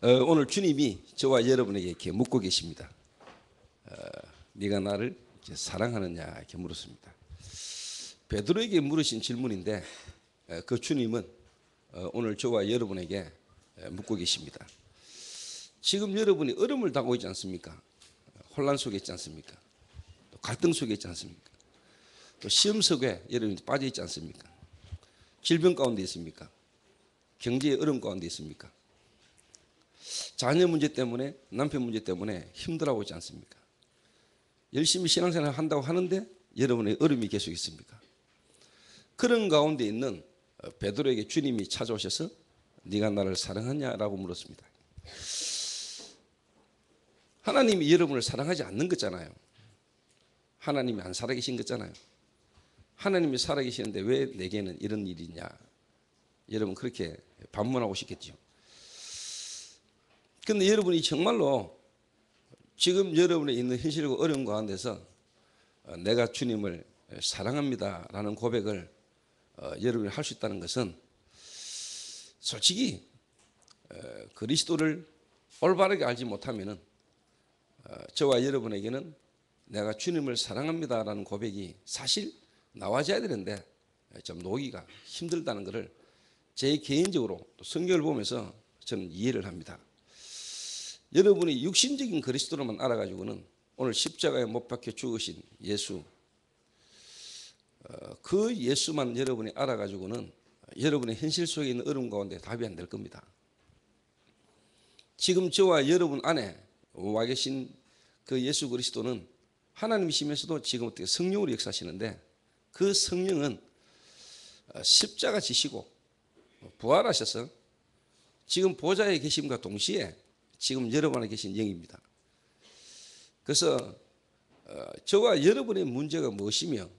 오늘 주님이 저와 여러분에게 이렇게 묻고 계십니다. 네가 나를 이렇게 사랑하느냐 이렇게 물었습니다. 베드로에게 물으신 질문인데 그 주님은 오늘 저와 여러분에게 묻고 계십니다. 지금 여러분이 어려움을 당하고 있지 않습니까? 혼란 속에 있지 않습니까? 또 갈등 속에 있지 않습니까? 또 시험 속에 여러분이 빠져 있지 않습니까? 질병 가운데 있습니까? 경제의 어려움 가운데 있습니까? 자녀 문제 때문에, 남편 문제 때문에 힘들어하고 있지 않습니까? 열심히 신앙생활을 한다고 하는데 여러분의 어려움이 계속 있습니까? 그런 가운데 있는 베드로에게 주님이 찾아오셔서 네가 나를 사랑하냐라고 물었습니다. 하나님이 여러분을 사랑하지 않는 거잖아요. 하나님이 안 살아계신 거잖아요. 하나님이 살아계시는데 왜 내게는 이런 일이 있냐. 여러분 그렇게 반문하고 싶겠죠. 그런데 여러분이 정말로 지금 여러분이 있는 현실과 어려운 가운데서 내가 주님을 사랑합니다 라는 고백을 여러분이 할 수 있다는 것은 솔직히 그리스도를 올바르게 알지 못하면은 저와 여러분에게는 내가 주님을 사랑합니다 라는 고백이 사실 나와줘야 되는데 좀 놓기가 힘들다는 것을 제 개인적으로 또 성경을 보면서 저는 이해를 합니다. 여러분이 육신적인 그리스도로만 알아가지고는 오늘 십자가에 못 박혀 죽으신 예수, 그 예수만 여러분이 알아가지고는 여러분의 현실 속에 있는 어려움 가운데 답이 안 될 겁니다. 지금 저와 여러분 안에 와 계신 그 예수 그리스도는 하나님이시면서도 지금 어떻게 성령으로 역사하시는데 그 성령은 십자가 지시고 부활하셔서 지금 보좌에 계심과 동시에 지금 여러분 안에 계신 영입니다. 그래서 저와 여러분의 문제가 무엇이며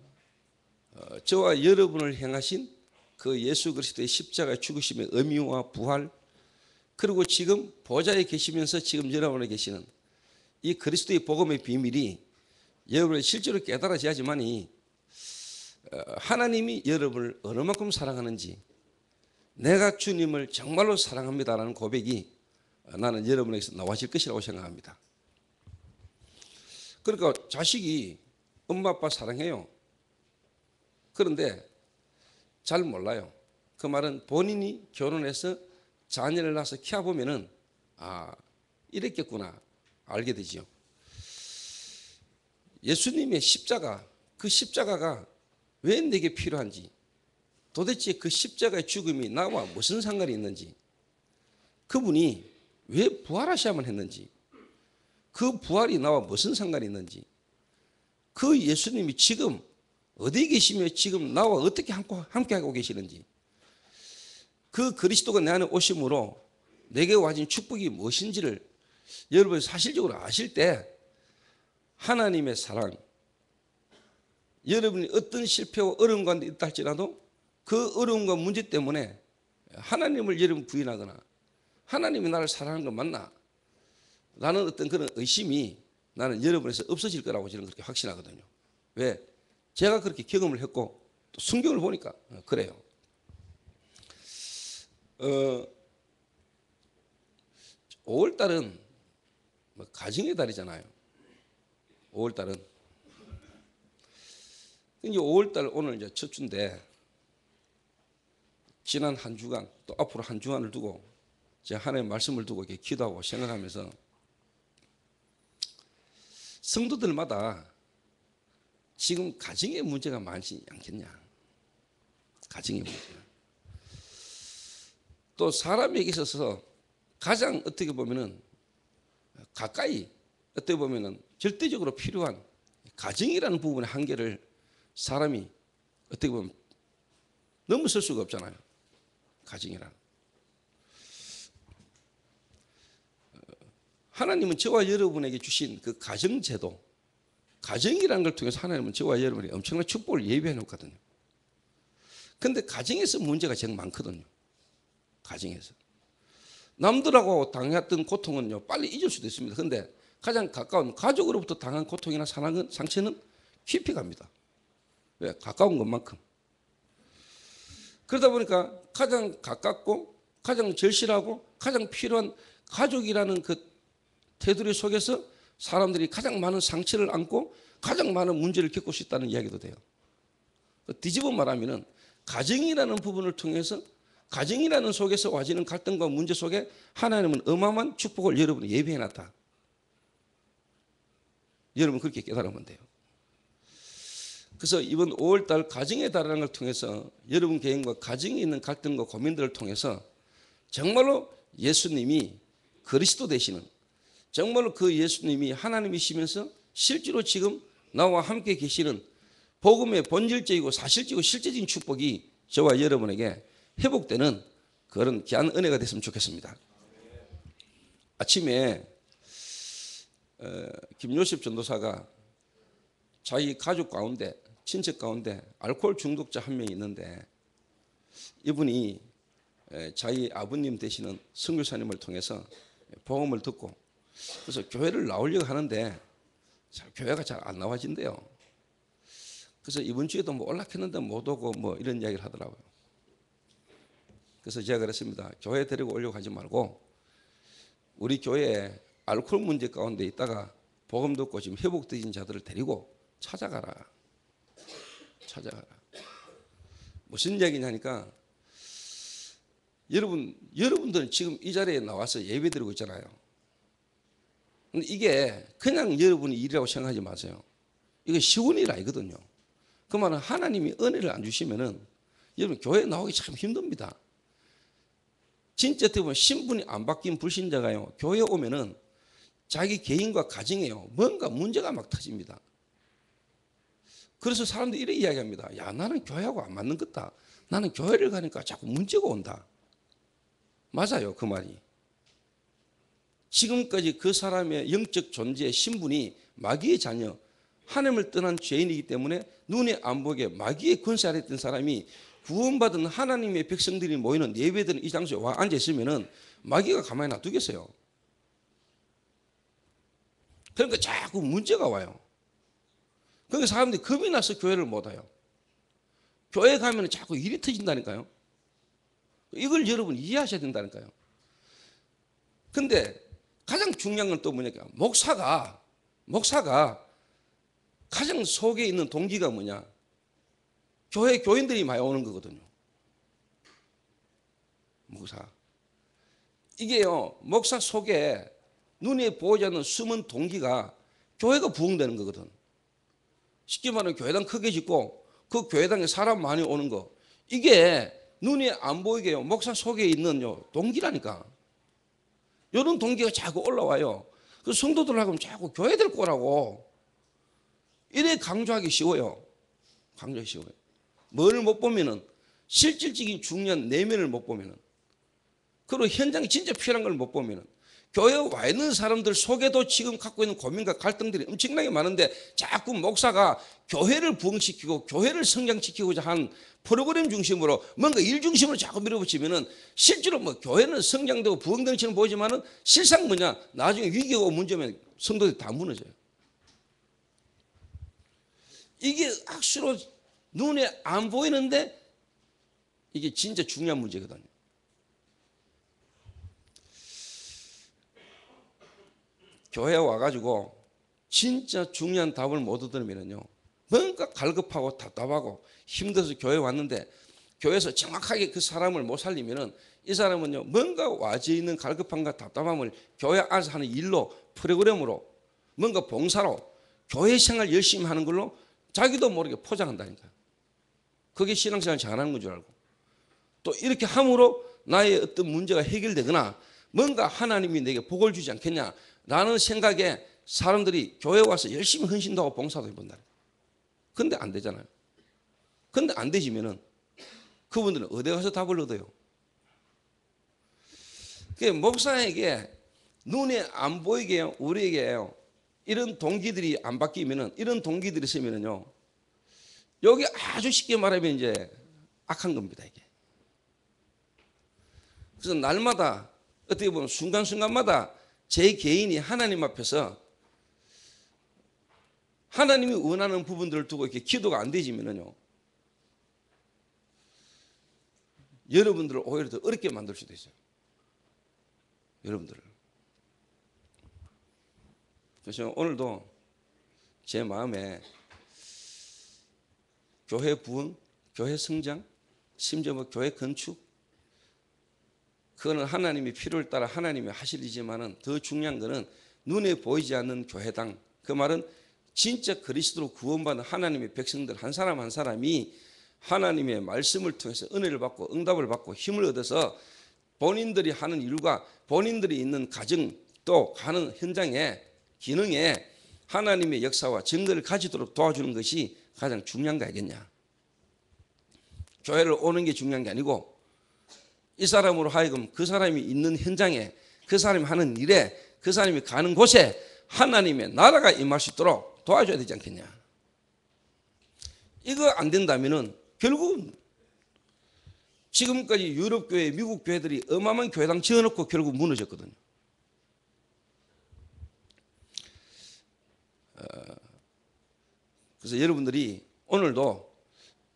저와 여러분을 향하신 그 예수 그리스도의 십자가의 죽으심의 의미와 부활 그리고 지금 보좌에 계시면서 지금 여러분 안에 계시는 이 그리스도의 복음의 비밀이 여러분이 실제로 깨달아져야지만이 하나님이 여러분을 어느 만큼 사랑하는지 내가 주님을 정말로 사랑합니다라는 고백이 나는 여러분에게서 나와질 것이라고 생각합니다. 그러니까 자식이 엄마 아빠 사랑해요. 그런데 잘 몰라요. 그 말은 본인이 결혼해서 자녀를 낳아서 키워보면은 이랬겠구나 알게 되지요. 예수님의 십자가, 그 십자가가 왜 내게 필요한지 도대체 그 십자가의 죽음이 나와 무슨 상관이 있는지 그분이 왜 부활하셔야만 했는지 그 부활이 나와 무슨 상관이 있는지 그 예수님이 지금 어디 계시며 지금 나와 어떻게 함께하고 계시는지 그 그리스도가 내 안에 오심으로 내게 와진 축복이 무엇인지를 여러분이 사실적으로 아실 때 하나님의 사랑 여러분이 어떤 실패와 어려움 가운데 있다 할지라도 그 어려움과 문제 때문에 하나님을 여러분 부인하거나 하나님이 나를 사랑하는 건 맞나? 라는 어떤 그런 의심이 나는 여러분에서 없어질 거라고 저는 그렇게 확신하거든요. 왜? 제가 그렇게 경험을 했고 또 성경을 보니까 그래요. 5월달은 가정의 달이잖아요. 5월달은. 이제 5월달 오늘 이제 첫 주인데 지난 한 주간 또 앞으로 한 주간을 두고 제가 하나님의 말씀을 두고 이렇게 기도하고 생각하면서 성도들마다 지금 가정의 문제가 많지 않겠냐. 가정의 문제. 또 사람에게 있어서 가장 어떻게 보면은 가까이 어떻게 보면은 절대적으로 필요한 가정이라는 부분의 한계를 사람이 어떻게 보면 넘어설 수가 없잖아요. 가정이란. 하나님은 저와 여러분에게 주신 그 가정제도, 가정이라는 걸 통해서 하나님은 저와 여러분에게 엄청난 축복을 예비해 놓거든요. 그런데 가정에서 문제가 제일 많거든요. 가정에서. 남들하고 당했던 고통은요, 빨리 잊을 수도 있습니다. 그런데 가장 가까운 가족으로부터 당한 고통이나 상처는 깊이 갑니다. 왜? 가까운 것만큼. 그러다 보니까 가장 가깝고 가장 절실하고 가장 필요한 가족이라는 그 테두리 속에서 사람들이 가장 많은 상처를 안고 가장 많은 문제를 겪을 수 있다는 이야기도 돼요. 뒤집어 말하면은 가정이라는 부분을 통해서 가정이라는 속에서 와지는 갈등과 문제 속에 하나님은 어마어마한 축복을 여러분이 예비해놨다. 여러분 그렇게 깨달으면 돼요. 그래서 이번 5월달 가정의 달이라는 걸 통해서 여러분 개인과 가정에 있는 갈등과 고민들을 통해서 정말로 예수님이 그리스도 되시는, 정말로 그 예수님이 하나님이시면서 실제로 지금 나와 함께 계시는 복음의 본질적이고 사실적이고 실제적인 축복이 저와 여러분에게 회복되는 그런 귀한 은혜가 됐으면 좋겠습니다. 아침에 김요셉 전도사가 자기 가족 가운데, 친척 가운데 알코올 중독자 한 명이 있는데, 이분이 자기 아버님 되시는 선교사님을 통해서 복음을 듣고 그래서 교회를 나오려고 하는데 교회가 잘 안 나와진대요. 그래서 이번 주에도 뭐 올락했는데 못 오고 뭐 이런 이야기를 하더라고요. 그래서 제가 그랬습니다. 교회 데리고 오려고 하지 말고 우리 교회에 알코올 문제 가운데 있다가 복음 듣고 지금 회복되신 자들을 데리고 찾아가라. 무슨 이야기냐니까, 여러분들은 지금 이 자리에 나와서 예배 드리고 있잖아요. 근데 이게 그냥 여러분의 일이라고 생각하지 마세요. 이게 쉬운 일 아니거든요. 그 말은 하나님이 은혜를 안 주시면은 여러분 교회 나오기 참 힘듭니다. 진짜 어떻게 보면 신분이 안 바뀐 불신자가요, 교회 오면은 자기 개인과 가정에요 뭔가 문제가 막 터집니다. 그래서 사람들이 이렇게 이야기합니다. 야, 나는 교회하고 안 맞는 것 같다. 나는 교회를 가니까 자꾸 문제가 온다. 맞아요, 그 말이. 지금까지 그 사람의 영적 존재의 신분이 마귀의 자녀, 하나님을 떠난 죄인이기 때문에 눈에 안 보게 마귀의 권세 아래 있던 사람이 구원받은 하나님의 백성들이 모이는 예배드리는 이 장소에 와 앉아 있으면은 마귀가 가만히 놔두겠어요. 그러니까 자꾸 문제가 와요. 그러니까 사람들이 겁이 나서 교회를 못 와요. 교회 가면 자꾸 일이 터진다니까요. 이걸 여러분 이해하셔야 된다니까요. 근데 가장 중요한 건 또 뭐냐면 목사가 가장 속에 있는 동기가 뭐냐? 교회 교인들이 많이 오는 거거든요. 목사. 이게요, 목사 속에 눈에 보이지 않는 숨은 동기가 교회가 부흥되는 거거든. 쉽게 말하면 교회당 크게 짓고 그 교회당에 사람 많이 오는 거, 이게 눈에 안 보이게요, 목사 속에 있는 동기라니까. 이런 동기가 자꾸 올라와요. 그 성도들하고 자꾸 교회 데리고 오라고. 이래 강조하기 쉬워요. 강조하기 쉬워요. 뭘 못 보면은, 실질적인 중요한 내면을 못 보면은, 그리고 현장에 진짜 필요한 걸 못 보면은, 교회에 와 있는 사람들 속에도 지금 갖고 있는 고민과 갈등들이 엄청나게 많은데 자꾸 목사가 교회를 부흥시키고 교회를 성장시키고자 한 프로그램 중심으로 뭔가 일 중심으로 자꾸 밀어붙이면은 실제로 뭐 교회는 성장되고 부흥되는 것처럼 보이지만은 실상 뭐냐, 나중에 위기가 문제면 성도들이 다 무너져요. 이게 악수로 눈에 안 보이는데 이게 진짜 중요한 문제거든요. 교회에 와가지고 진짜 중요한 답을 못 얻으면요, 뭔가 갈급하고 답답하고 힘들어서 교회에 왔는데 교회에서 정확하게 그 사람을 못 살리면은 이 사람은요, 뭔가 와져 있는 갈급함과 답답함을 교회 안에서 하는 일로, 프로그램으로, 뭔가 봉사로, 교회 생활 열심히 하는 걸로 자기도 모르게 포장한다니까요. 그게 신앙생활 잘하는 건 줄 알고, 또 이렇게 함으로 나의 어떤 문제가 해결되거나 뭔가 하나님이 내게 복을 주지 않겠냐 라는 생각에 사람들이 교회 와서 열심히 헌신도 하고 봉사도 해본다. 근데 안 되잖아요. 근데 안 되지면은 그분들은 어디 가서 답을 얻어요? 목사에게 눈에 안 보이게요, 우리에게요, 이런 동기들이 안 바뀌면은, 이런 동기들이 있으면은요, 여기 아주 쉽게 말하면 이제 악한 겁니다, 이게. 그래서 날마다 어떻게 보면 순간순간마다 제 개인이 하나님 앞에서 하나님이 원하는 부분들을 두고 이렇게 기도가 안 되지면요, 여러분들을 오히려 더 어렵게 만들 수도 있어요. 여러분들을. 그래서 오늘도 제 마음에 교회 부흥, 교회 성장, 심지어 뭐 교회 건축, 그거는 하나님의 필요를 따라 하나님이 하실 일이지만은 더 중요한 거는 눈에 보이지 않는 교회당. 그 말은 진짜 그리스도로 구원받은 하나님의 백성들 한 사람 한 사람이 하나님의 말씀을 통해서 은혜를 받고 응답을 받고 힘을 얻어서 본인들이 하는 일과 본인들이 있는 가정 또 가는 현장에 기능에 하나님의 역사와 증거를 가지도록 도와주는 것이 가장 중요한 거 아니겠냐. 교회를 오는 게 중요한 게 아니고 이 사람으로 하여금 그 사람이 있는 현장에 그 사람이 하는 일에 그 사람이 가는 곳에 하나님의 나라가 임할 수 있도록 도와줘야 되지 않겠냐. 이거 안 된다면은 결국은 지금까지 유럽 교회, 미국 교회들이 어마어마한 교회당 지어놓고 결국 무너졌거든요. 그래서 여러분들이 오늘도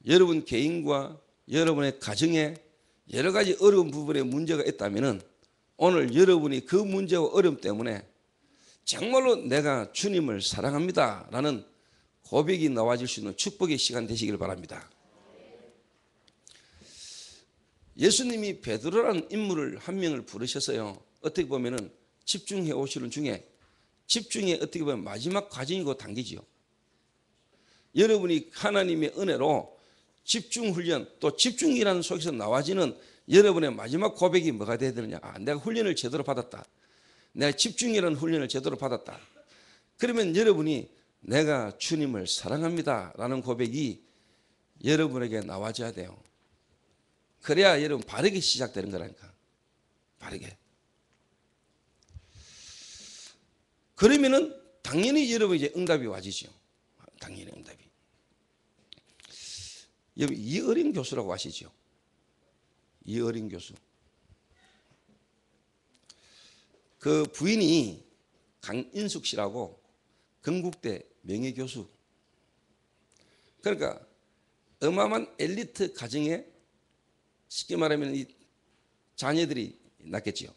여러분 개인과 여러분의 가정에 여러 가지 어려운 부분에 문제가 있다면은 오늘 여러분이 그 문제와 어려움 때문에 정말로 내가 주님을 사랑합니다 라는 고백이 나와질 수 있는 축복의 시간 되시길 바랍니다. 예수님이 베드로라는 인물을 한 명을 부르셔서요, 어떻게 보면은 집중해 오시는 중에 집중의 어떻게 보면 마지막 과정이고 단계지요. 여러분이 하나님의 은혜로 집중 훈련 또 집중이라는 속에서 나와지는 여러분의 마지막 고백이 뭐가 되어야 되느냐. 내가 훈련을 제대로 받았다. 내가 집중이라는 훈련을 제대로 받았다. 그러면 여러분이 내가 주님을 사랑합니다 라는 고백이 여러분에게 나와줘야 돼요. 그래야 여러분 바르게 시작되는 거라니까. 바르게. 그러면은 당연히 여러분 이제 응답이 와지죠. 당연히 응답이. 여러분 이어린 교수라고 아시죠? 이어린 교수. 그 부인이 강인숙 씨라고 건국대 명예교수. 그러니까 어마어마한 엘리트 가정에 쉽게 말하면 이 자녀들이 낳겠지요.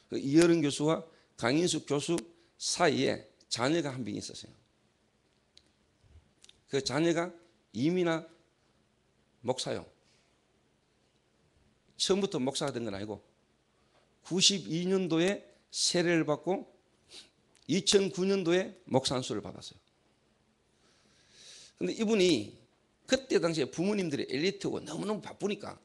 그 이어린 교수와 강인숙 교수 사이에 자녀가 한 명이 있었어요. 그 자녀가 이민아 목사요. 처음부터 목사가 된 건 아니고 92년도에 세례를 받고 2009년도에 목사 안수를 받았어요. 그런데 이분이 그때 당시에 부모님들이 엘리트고 너무너무 바쁘니까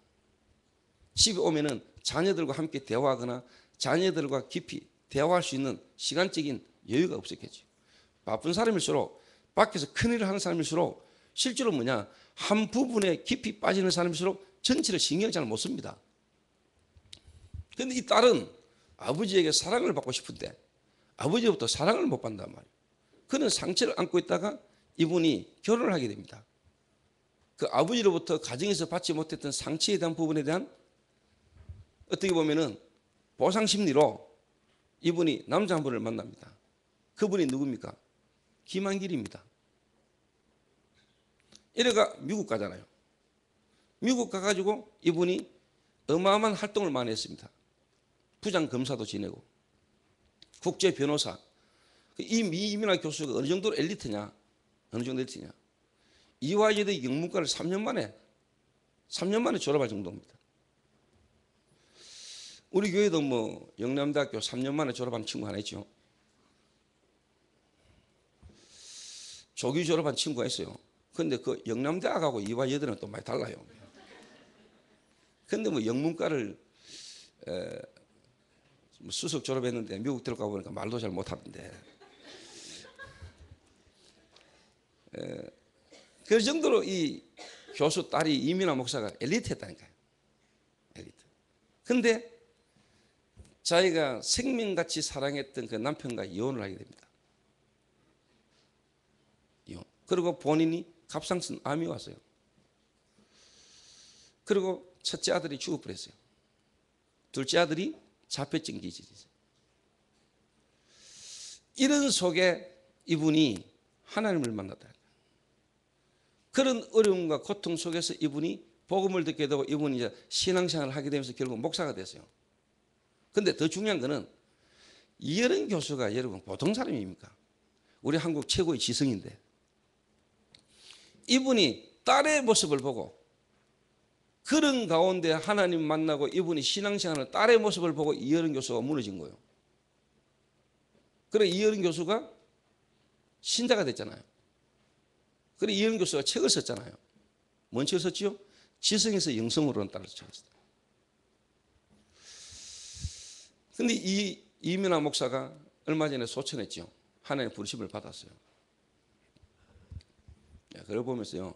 집에 오면은 자녀들과 함께 대화하거나 자녀들과 깊이 대화할 수 있는 시간적인 여유가 없었겠죠. 바쁜 사람일수록 밖에서 큰일을 하는 사람일수록 실제로 뭐냐, 한 부분에 깊이 빠지는 사람일수록 전체를 신경을 잘 못 씁니다. 그런데 이 딸은 아버지에게 사랑을 받고 싶은데 아버지로부터 사랑을 못 받는단 말이에요. 그는 상처를 안고 있다가 이분이 결혼을 하게 됩니다. 그 아버지로부터 가정에서 받지 못했던 상처에 대한 부분에 대한 어떻게 보면은 보상 심리로 이분이 남자 한 분을 만납니다. 그분이 누굽니까? 김한길입니다. 이래가 미국 가잖아요. 미국 가가지고 이분이 어마어마한 활동을 많이 했습니다. 부장 검사도 지내고 국제 변호사. 이 이민아 교수가 어느 정도로 엘리트냐? 어느 정도 엘리트냐? 이화여대 영문과를 3년 만에 졸업할 정도입니다. 우리 교회도 뭐 영남대학교 3년 만에 졸업한 친구 하나 있죠. 조기 졸업한 친구가 있어요. 그런데 그 영남대학하고 이화여대는 또 많이 달라요. 그런데 뭐 영문과를 수석 졸업했는데 미국 들어가 보니까 말도 잘 못하던데. 그 정도로 이 교수 딸이 이민아 목사가 엘리트였다니까요. 엘리트. 근데 자기가 생명같이 사랑했던 그 남편과 이혼을 하게 됩니다. 이혼. 그리고 본인이 갑상선 암이 왔어요. 그리고 첫째 아들이 죽어버렸어요. 둘째 아들이 자폐증 기질이 있어요. 이런 속에 이분이 하나님을 만났다. 그런 어려움과 고통 속에서 이분이 복음을 듣게 되고 이분이 이제 신앙생활을 하게 되면서 결국 목사가 됐어요. 그런데 더 중요한 거는 이혜령 교수가 여러분 보통 사람입니까? 우리 한국 최고의 지성인데 이분이 딸의 모습을 보고 그런 가운데 하나님 만나고 이분이 신앙생활을 딸의 모습을 보고 이혜령 교수가 무너진 거예요. 그래 이혜령 교수가 신자가 됐잖아요. 그래 이혜령 교수가 책을 썼잖아요. 뭔 책을 썼지요? 지성에서 영성으로는 딸을 책을 썼어요. 근데 이 이민아 목사가 얼마 전에 소천했죠. 하나님의 부르심을 받았어요. 그걸 보면서요.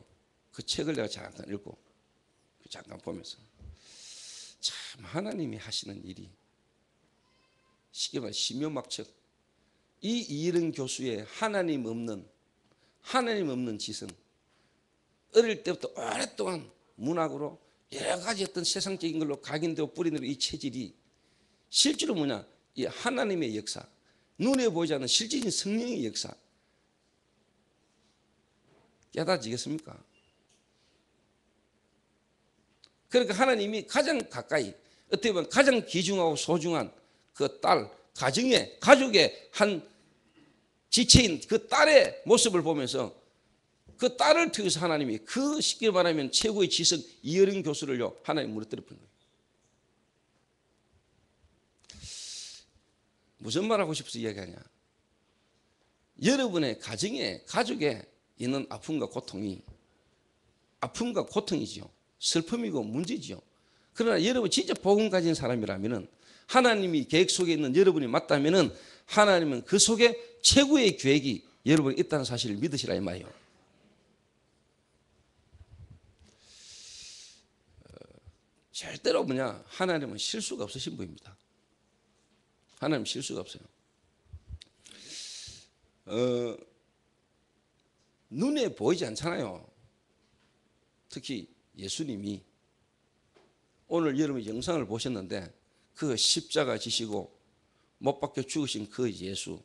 그 책을 내가 잠깐 읽고 잠깐 보면서 참 하나님이 하시는 일이 쉽게 말해 심요막측 이 이혜령 교수의 하나님 없는 지성 어릴 때부터 오랫동안 문학으로 여러 가지 어떤 세상적인 걸로 각인되고 뿌리는 이 체질이 실제로 뭐냐 이 하나님의 역사 눈에 보이지 않는 실질적인 성령의 역사 깨달아지겠습니까? 그러니까 하나님이 가장 가까이 어떻게 보면 가장 귀중하고 소중한 그 딸 가족의 한 지체인 그 딸의 모습을 보면서 그 딸을 통해서 하나님이 그 쉽게 말하면 최고의 지성 이혜령 교수를요 하나님 무너뜨려 버린 거예요. 무슨 말하고 싶어서 이야기하냐? 여러분의 가족에 있는 아픔과 고통이지요. 슬픔이고 문제지요. 그러나 여러분 진짜 복음 가진 사람이라면은 하나님이 계획 속에 있는 여러분이 맞다면은 하나님은 그 속에 최고의 계획이 여러분이 있다는 사실을 믿으시라 이 말이에요. 절대로 뭐냐 하나님은 실수가 없으신 분입니다. 하나님 실수가 없어요. 눈에 보이지 않잖아요. 특히 예수님이 오늘 여러분 영상을 보셨는데 그 십자가 지시고 못 박혀 죽으신 그 예수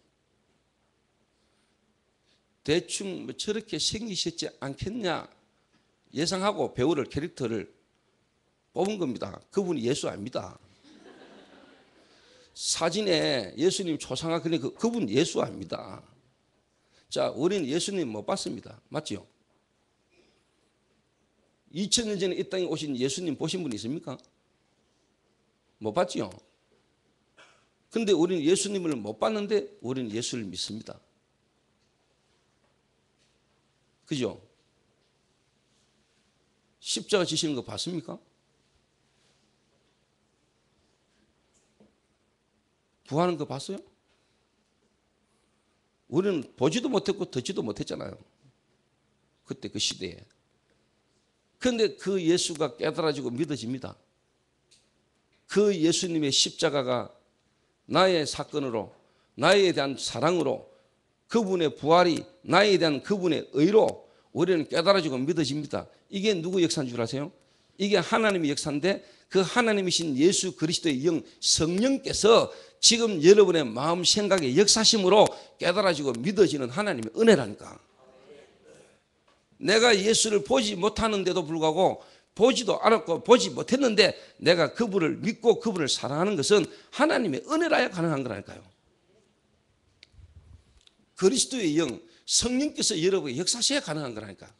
대충 뭐 저렇게 생기셨지 않겠냐 예상하고 배우를 캐릭터를 뽑은 겁니다. 그분이 예수 아닙니다. 사진에 예수님 초상화 그린 그분 예수 아닙니다. 자, 우리는 예수님 못 봤습니다. 맞죠? 2000년 전에 이 땅에 오신 예수님 보신 분 있습니까? 못 봤죠? 근데 우리는 예수님을 못 봤는데 우리는 예수를 믿습니다. 그죠? 십자가 지시는 거 봤습니까? 부하는 거 봤어요? 우리는 보지도 못했고 듣지도 못했잖아요. 그때 그 시대에. 그런데 그 예수가 깨달아지고 믿어집니다. 그 예수님의 십자가가 나의 사건으로 나에 대한 사랑으로 그분의 부활이 나에 대한 그분의 의로 우리는 깨달아지고 믿어집니다. 이게 누구 역사인 줄 아세요? 이게 하나님의 역사인데 그 하나님이신 예수 그리스도의 영 성령께서 지금 여러분의 마음 생각의 역사심으로 깨달아지고 믿어지는 하나님의 은혜라니까. 내가 예수를 보지 못하는데도 불구하고 보지도 않았고 보지 못했는데 내가 그분을 믿고 그분을 사랑하는 것은 하나님의 은혜라야 가능한 거라니까요. 그리스도의 영 성령께서 여러분의 역사셔야 가능한 거라니까.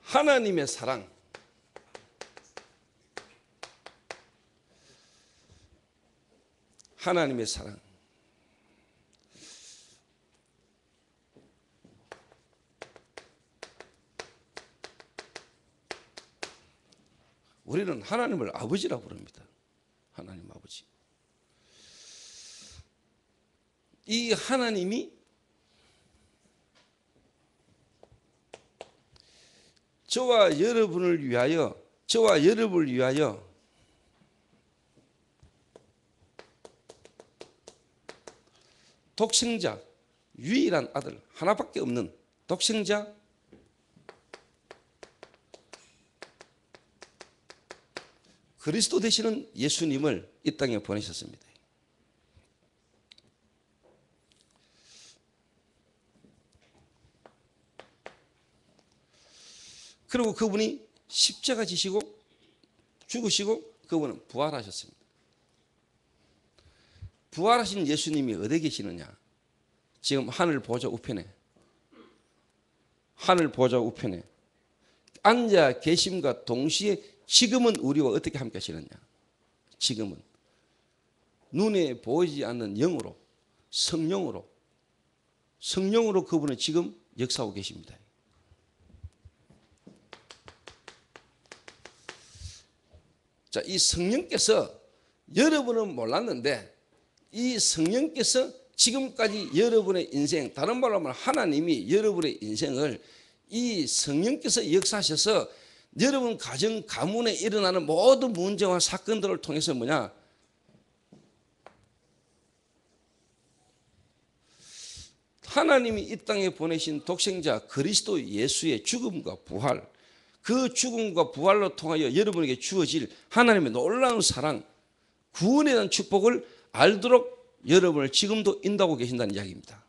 하나님의 사랑 하나님의 사랑 우리는 하나님을 아버지라고 부릅니다. 하나님 아버지. 이 하나님이 저와 여러분을 위하여 독생자 유일한 아들 하나밖에 없는 독생자 그리스도 되시는 예수님을 이 땅에 보내셨습니다. 그리고 그분이 십자가 지시고 죽으시고 그분은 부활하셨습니다. 부활하신 예수님이 어디 계시느냐? 지금 하늘 보좌 우편에, 하늘 보좌 우편에 앉아 계심과 동시에 지금은 우리와 어떻게 함께 하시느냐? 지금은 눈에 보이지 않는 영으로, 성령으로 그분은 지금 역사하고 계십니다. 자, 이 성령께서 여러분은 몰랐는데 이 성령께서 지금까지 여러분의 인생, 다른 말로 하면 하나님이 여러분의 인생을 이 성령께서 역사하셔서 여러분 가정, 가문에 일어나는 모든 문제와 사건들을 통해서 뭐냐? 하나님이 이 땅에 보내신 독생자 그리스도 예수의 죽음과 부활, 그 죽음과 부활로 통하여 여러분에게 주어질 하나님의 놀라운 사랑, 구원에 대한 축복을 알도록 여러분을 지금도 인도하고 계신다는 이야기입니다.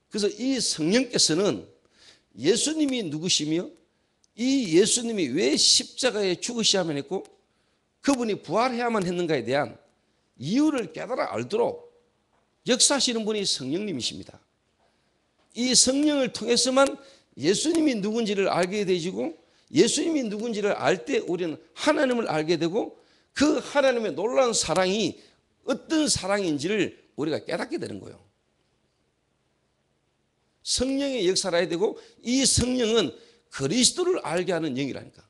그래서 이 성령께서는 예수님이 누구시며 이 예수님이 왜 십자가에 죽으셔야만 했고 그분이 부활해야만 했는가에 대한 이유를 깨달아 알도록 역사하시는 분이 성령님이십니다. 이 성령을 통해서만 예수님이 누군지를 알게 되지고 예수님이 누군지를 알 때 우리는 하나님을 알게 되고 그 하나님의 놀라운 사랑이 어떤 사랑인지를 우리가 깨닫게 되는 거예요. 성령의 역사를 해야 되고 이 성령은 그리스도를 알게 하는 영이라니까.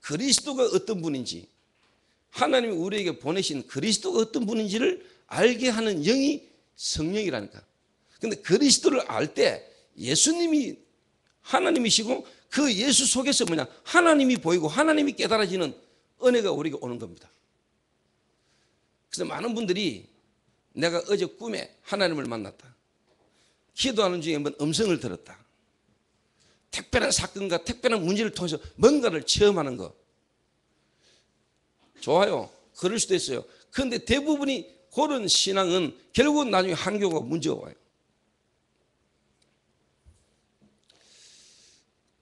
그리스도가 어떤 분인지 하나님이 우리에게 보내신 그리스도가 어떤 분인지를 알게 하는 영이 성령이라니까. 근데 그리스도를 알 때 예수님이 하나님이시고 그 예수 속에서 뭐냐? 하나님이 보이고 하나님이 깨달아지는 은혜가 우리에게 오는 겁니다. 그래서 많은 분들이 내가 어제 꿈에 하나님을 만났다. 기도하는 중에 한번 음성을 들었다. 특별한 사건과 특별한 문제를 통해서 뭔가를 체험하는 거. 좋아요. 그럴 수도 있어요. 그런데 대부분이 그런 신앙은 결국은 나중에 한교가 문제가 와요.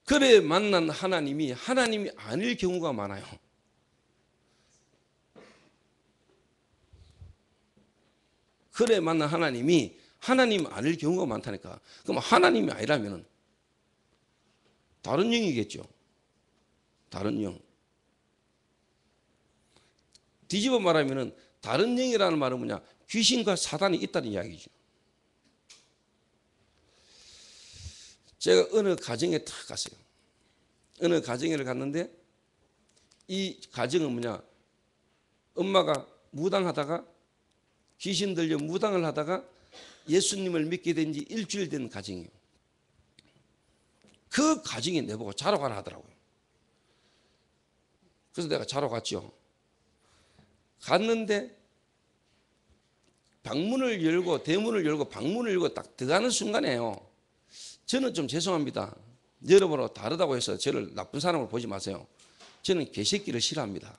그래 만난 하나님이 아닐 경우가 많아요. 그래 만난 하나님이 하나님 아닐 경우가 많다니까. 그럼 하나님이 아니라면 다른 영이겠죠. 다른 영. 뒤집어 말하면 다른 영이라는 말은 뭐냐? 귀신과 사단이 있다는 이야기죠. 제가 어느 가정에 탁 갔어요. 어느 가정에 갔는데 이 가정은 뭐냐? 엄마가 무당하다가 귀신 들려 무당을 하다가 예수님을 믿게 된 지 일주일 된 가정이에요. 그 가정이 내보고 자러 가라 하더라고요. 그래서 내가 자러 갔죠. 갔는데 방문을 열고 대문을 열고 방문을 열고 딱 들어가는 순간에요. 저는 좀 죄송합니다. 여러분하고 다르다고 해서 저를 나쁜 사람으로 보지 마세요. 저는 개새끼를 싫어합니다.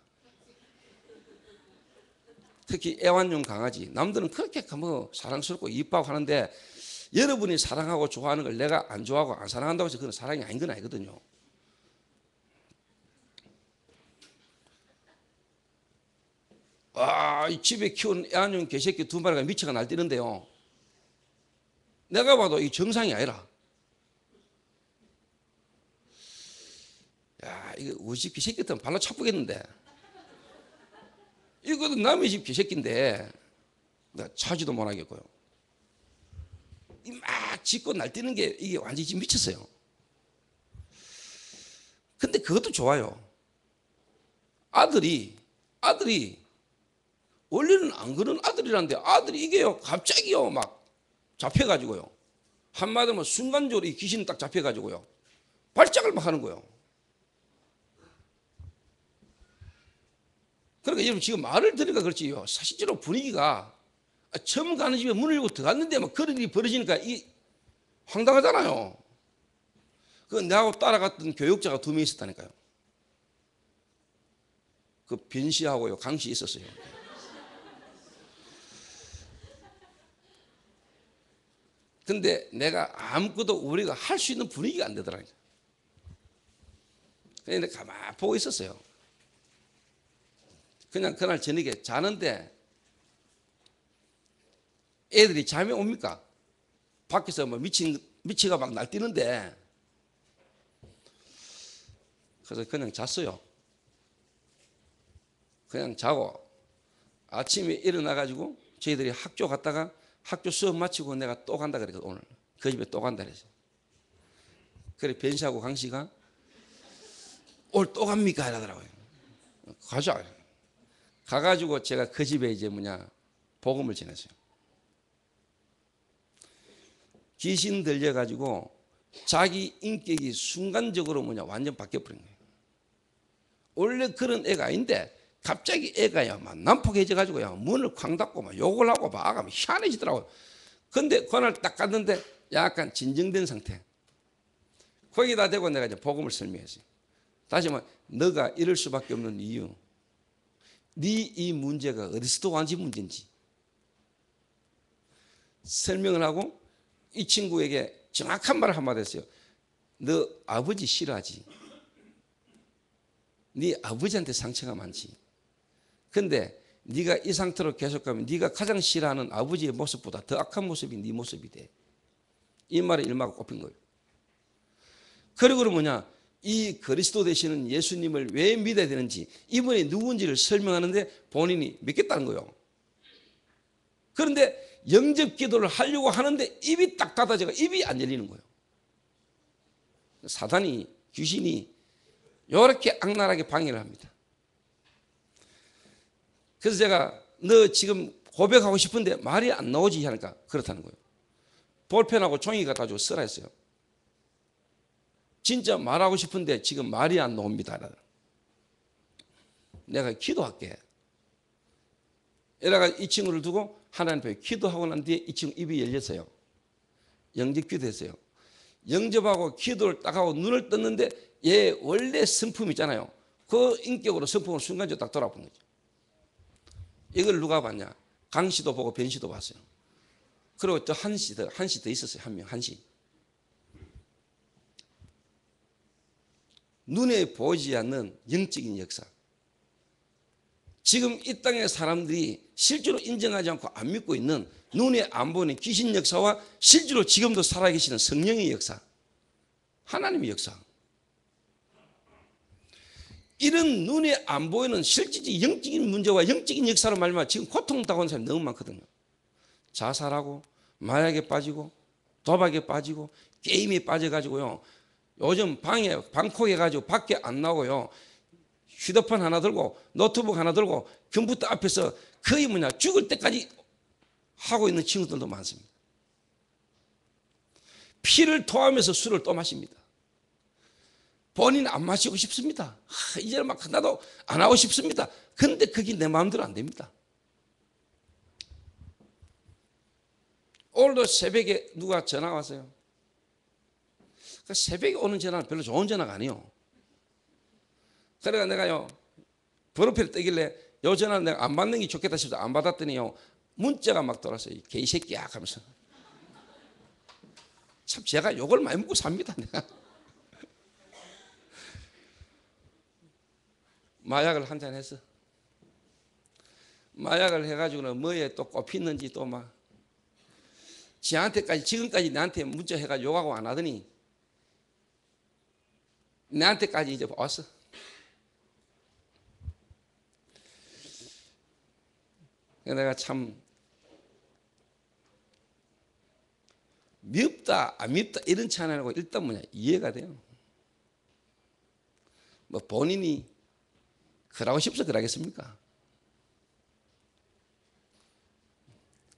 특히 애완용 강아지. 남들은 그렇게 뭐 사랑스럽고 이뻐하고 하는데 여러분이 사랑하고 좋아하는 걸 내가 안 좋아하고 안 사랑한다고 해서 그건 사랑이 아닌 건 아니거든요. 이 집에 키운 애완용 개새끼 2마리가 미쳐가 날뛰는데요. 내가 봐도 이 정상이 아니라. 이거 우리 집 개새끼 같으면 발로 차쁘겠는데. 이것도 남의 집 개새끼인데 내가 차지도 못하겠고요. 막 짖고 날뛰는 게 이게 완전히 지금 미쳤어요. 근데 그것도 좋아요. 아들이 원래는 안 그런 아들이란데 아들이 이게요 갑자기요 막 잡혀가지고요. 한마디로 순간적으로 이 귀신 딱 잡혀가지고요. 발작을 막 하는 거예요. 그러니까 여러분 지금 말을 들으니까 그렇지요. 사실적으로 분위기가 처음 가는 집에 문을 열고 들어갔는데 막 그런 일이 벌어지니까 이 황당하잖아요. 그 나하고 따라갔던 교육자가 2명 있었다니까요. 그 변씨하고요 강씨 있었어요. 근데 내가 아무것도 우리가 할 수 있는 분위기가 안 되더라고요. 그냥 가만히 보고 있었어요. 그냥 그날 저녁에 자는데 애들이 잠이 옵니까? 밖에서 뭐 미치가 막 날뛰는데, 그래서 그냥 잤어요. 그냥 자고 아침에 일어나가지고 저희들이 학교 갔다가 학교 수업 마치고 내가 또 간다 그랬거든. 오늘 그 집에 또 간다 그랬어. 그래 변씨하고 강씨가 오늘 또 갑니까? 이러더라고요. 가자. 가가지고 제가 그 집에 이제 복음을 전했어요. 귀신 들려가지고 자기 인격이 순간적으로 완전 바뀌어버린 거예요. 원래 그런 애가 아닌데 갑자기 애가요 막 난폭해져가지고요 문을 쾅 닫고 막 욕을 하고 막 아가 희한해지더라고요. 근데 그날 딱 갔는데 약간 진정된 상태. 거기다 대고 내가 이제 복음을 설명했어요. 다시 말해 너가 이럴 수밖에 없는 이유, 네 이 문제가 어디서도 완전 문제인지 설명을 하고 이 친구에게 정확한 말을 한마디 했어요. 너 아버지 싫어하지? 네 아버지한테 상처가 많지. 근데 네가 이 상태로 계속 가면 네가 가장 싫어하는 아버지의 모습보다 더 악한 모습이 네 모습이 돼. 이 말에 일마가 꼽힌 거예요. 그리고 이 그리스도 되시는 예수님을 왜 믿어야 되는지, 이분이 누군지를 설명하는데 본인이 믿겠다는 거예요. 그런데 영접 기도를 하려고 하는데 입이 딱 닫아져가 입이 안 열리는 거예요. 사단이, 귀신이 이렇게 악랄하게 방해를 합니다. 그래서 제가 너 지금 고백하고 싶은데 말이 안 나오지 하니까 그렇다는 거예요. 볼펜하고 종이 갖다 주고 쓰라 했어요. 진짜 말하고 싶은데 지금 말이 안 나옵니다. 내가 기도할게. 이래가 이 친구를 두고 하나님 앞에 기도하고 난 뒤에 이 친구 입이 열렸어요. 영접 기도했어요. 영접하고 기도를 딱 하고 눈을 떴는데 얘 원래 성품 있잖아요. 그 인격으로 성품을 순간적으로 딱 돌아본 거죠. 이걸 누가 봤냐? 강씨도 보고 변씨도 봤어요. 그리고 또 한씨 더 있었어요. 한 명, 한씨. 눈에 보이지 않는 영적인 역사. 지금 이 땅의 사람들이 실제로 인정하지 않고 안 믿고 있는 눈에 안 보이는 귀신 역사와 실제로 지금도 살아계시는 성령의 역사, 하나님의 역사. 이런 눈에 안 보이는 실질적인 영적인 문제와 영적인 역사로 말미암아 지금 고통당하는 사람이 너무 많거든요. 자살하고 마약에 빠지고 도박에 빠지고 게임에 빠져가지고요. 요즘 방콕에 가지고 밖에 안 나오고요. 휴대폰 하나 들고 노트북 하나 들고 컴퓨터 앞에서 거의 죽을 때까지 하고 있는 친구들도 많습니다. 피를 토하면서 술을 또 마십니다. 본인 안 마시고 싶습니다. 이제는 나도 안 하고 싶습니다. 근데 그게 내 마음대로 안 됩니다. 오늘도 새벽에 누가 전화 왔어요. 새벽에 오는 전화는 별로 좋은 전화가 아니에요. 그래가 내가요 번호표를 뜨길래 요 전화는 내가 안 받는 게 좋겠다 싶어서 안 받았더니요 문자가 막 돌았어요. 개새끼야 하면서. 참 제가 욕을 많이 먹고 삽니다. 내가 마약을 한잔 했어. 마약을 해가지고는 뭐에 또 꼽히는지 또 막 지한테까지 지금까지 나한테 문자 해가지고 욕하고 안 하더니 나한테까지 이제 왔어. 내가 참 밉다 안 밉다 이런 차이 안 하고 일단 이해가 돼요. 뭐 본인이 그러고 싶어서 그러겠습니까?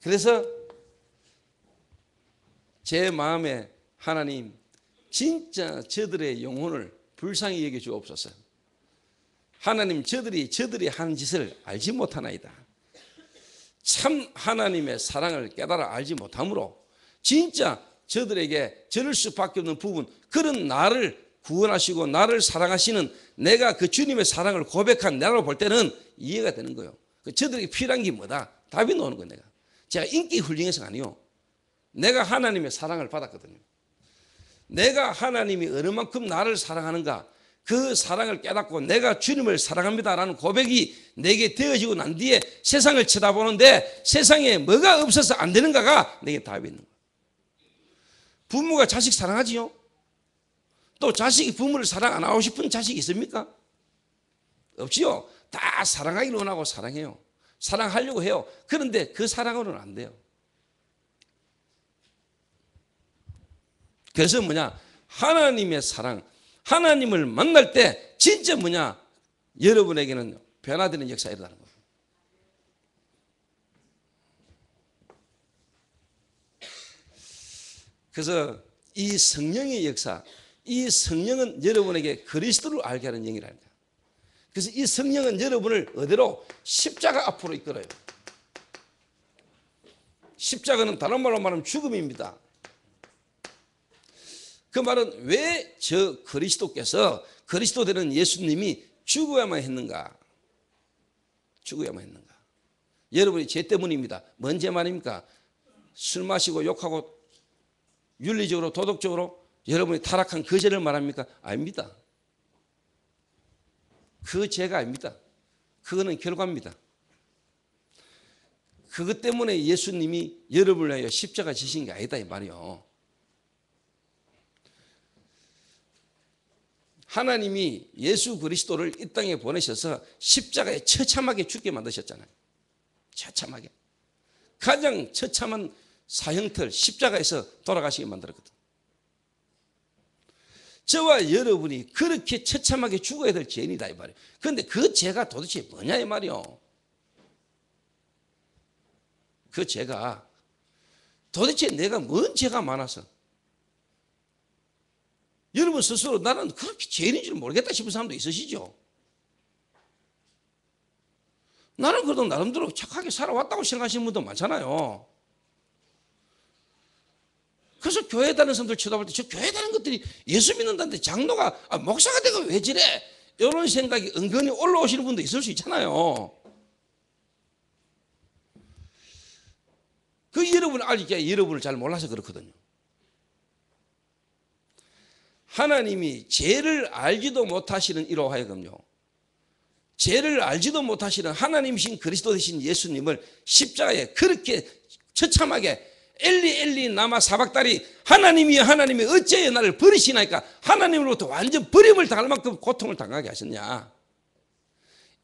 그래서 제 마음에 하나님 진짜 저들의 영혼을 불쌍히 여겨 주옵소서. 하나님 저들이 하는 짓을 알지 못하나이다. 참 하나님의 사랑을 깨달아 알지 못하므로 진짜 저들에게 저럴 수밖에 없는 부분, 그런 나를 구원하시고 나를 사랑하시는 내가 그 주님의 사랑을 고백한 나로 볼 때는 이해가 되는 거예요. 저들에게 필요한 게 뭐다? 답이 나오는 거예요. 내가 제가 인기 훌륭해서가 아니요. 내가 하나님의 사랑을 받았거든요. 내가 하나님이 어느 만큼 나를 사랑하는가, 그 사랑을 깨닫고 내가 주님을 사랑합니다라는 고백이 내게 되어지고 난 뒤에 세상을 쳐다보는데 세상에 뭐가 없어서 안 되는가가 내게 답이 있는 거예요. 부모가 자식 사랑하지요? 또 자식이 부모를 사랑 안 하고 싶은 자식이 있습니까? 없지요. 다 사랑하기를 원하고 사랑해요. 사랑하려고 해요. 그런데 그 사랑으로는 안 돼요. 그래서 뭐냐, 하나님의 사랑, 하나님을 만날 때 진짜 뭐냐, 여러분에게는 변화되는 역사가 일어나는 거예요. 그래서 이 성령의 역사, 이 성령은 여러분에게 그리스도를 알게 하는 영이랍니다. 그래서 이 성령은 여러분을 어디로? 십자가 앞으로 이끌어요. 십자가는 다른 말로 말하면 죽음입니다. 그 말은 왜 저 그리스도께서, 그리스도 되는 예수님이 죽어야만 했는가? 죽어야만 했는가? 여러분이 죄 때문입니다. 뭔 죄 말입니까? 술 마시고 욕하고 윤리적으로 도덕적으로 여러분이 타락한 그 죄를 말합니까? 아닙니다. 그 죄가 아닙니다. 그거는 결과입니다. 그것 때문에 예수님이 여러분을 위하여 십자가 지신 게 아니다 이 말이요. 하나님이 예수 그리스도를 이 땅에 보내셔서 십자가에 처참하게 죽게 만드셨잖아요. 처참하게. 가장 처참한 사형틀 십자가에서 돌아가시게 만들었거든. 저와 여러분이 그렇게 처참하게 죽어야 될 죄인이다 이 말이에요. 그런데 그 죄가 도대체 뭐냐 이 말이에요. 그 죄가 도대체 내가 뭔 죄가 많아서, 여러분 스스로 나는 그렇게 죄인인 줄 모르겠다 싶은 사람도 있으시죠? 나는 그래도 나름대로 착하게 살아왔다고 생각하시는 분도 많잖아요. 그래서 교회 다니는 사람들 쳐다볼 때 저 교회 다니는 것들이 예수 믿는다는데 장로가 목사가 되고 왜 저래? 이런 생각이 은근히 올라오시는 분도 있을 수 있잖아요. 그 여러분을 알기에 여러분을 잘 몰라서 그렇거든요. 하나님이 죄를 알지도 못하시는 이로 하여금요, 죄를 알지도 못하시는 하나님이신 그리스도 되신 예수님을 십자가에 그렇게 처참하게 엘리 엘리 나마 사박다리, 하나님이 어찌하여 나를 버리시나이까, 하나님으로부터 완전 버림을 당할 만큼 고통을 당하게 하셨냐.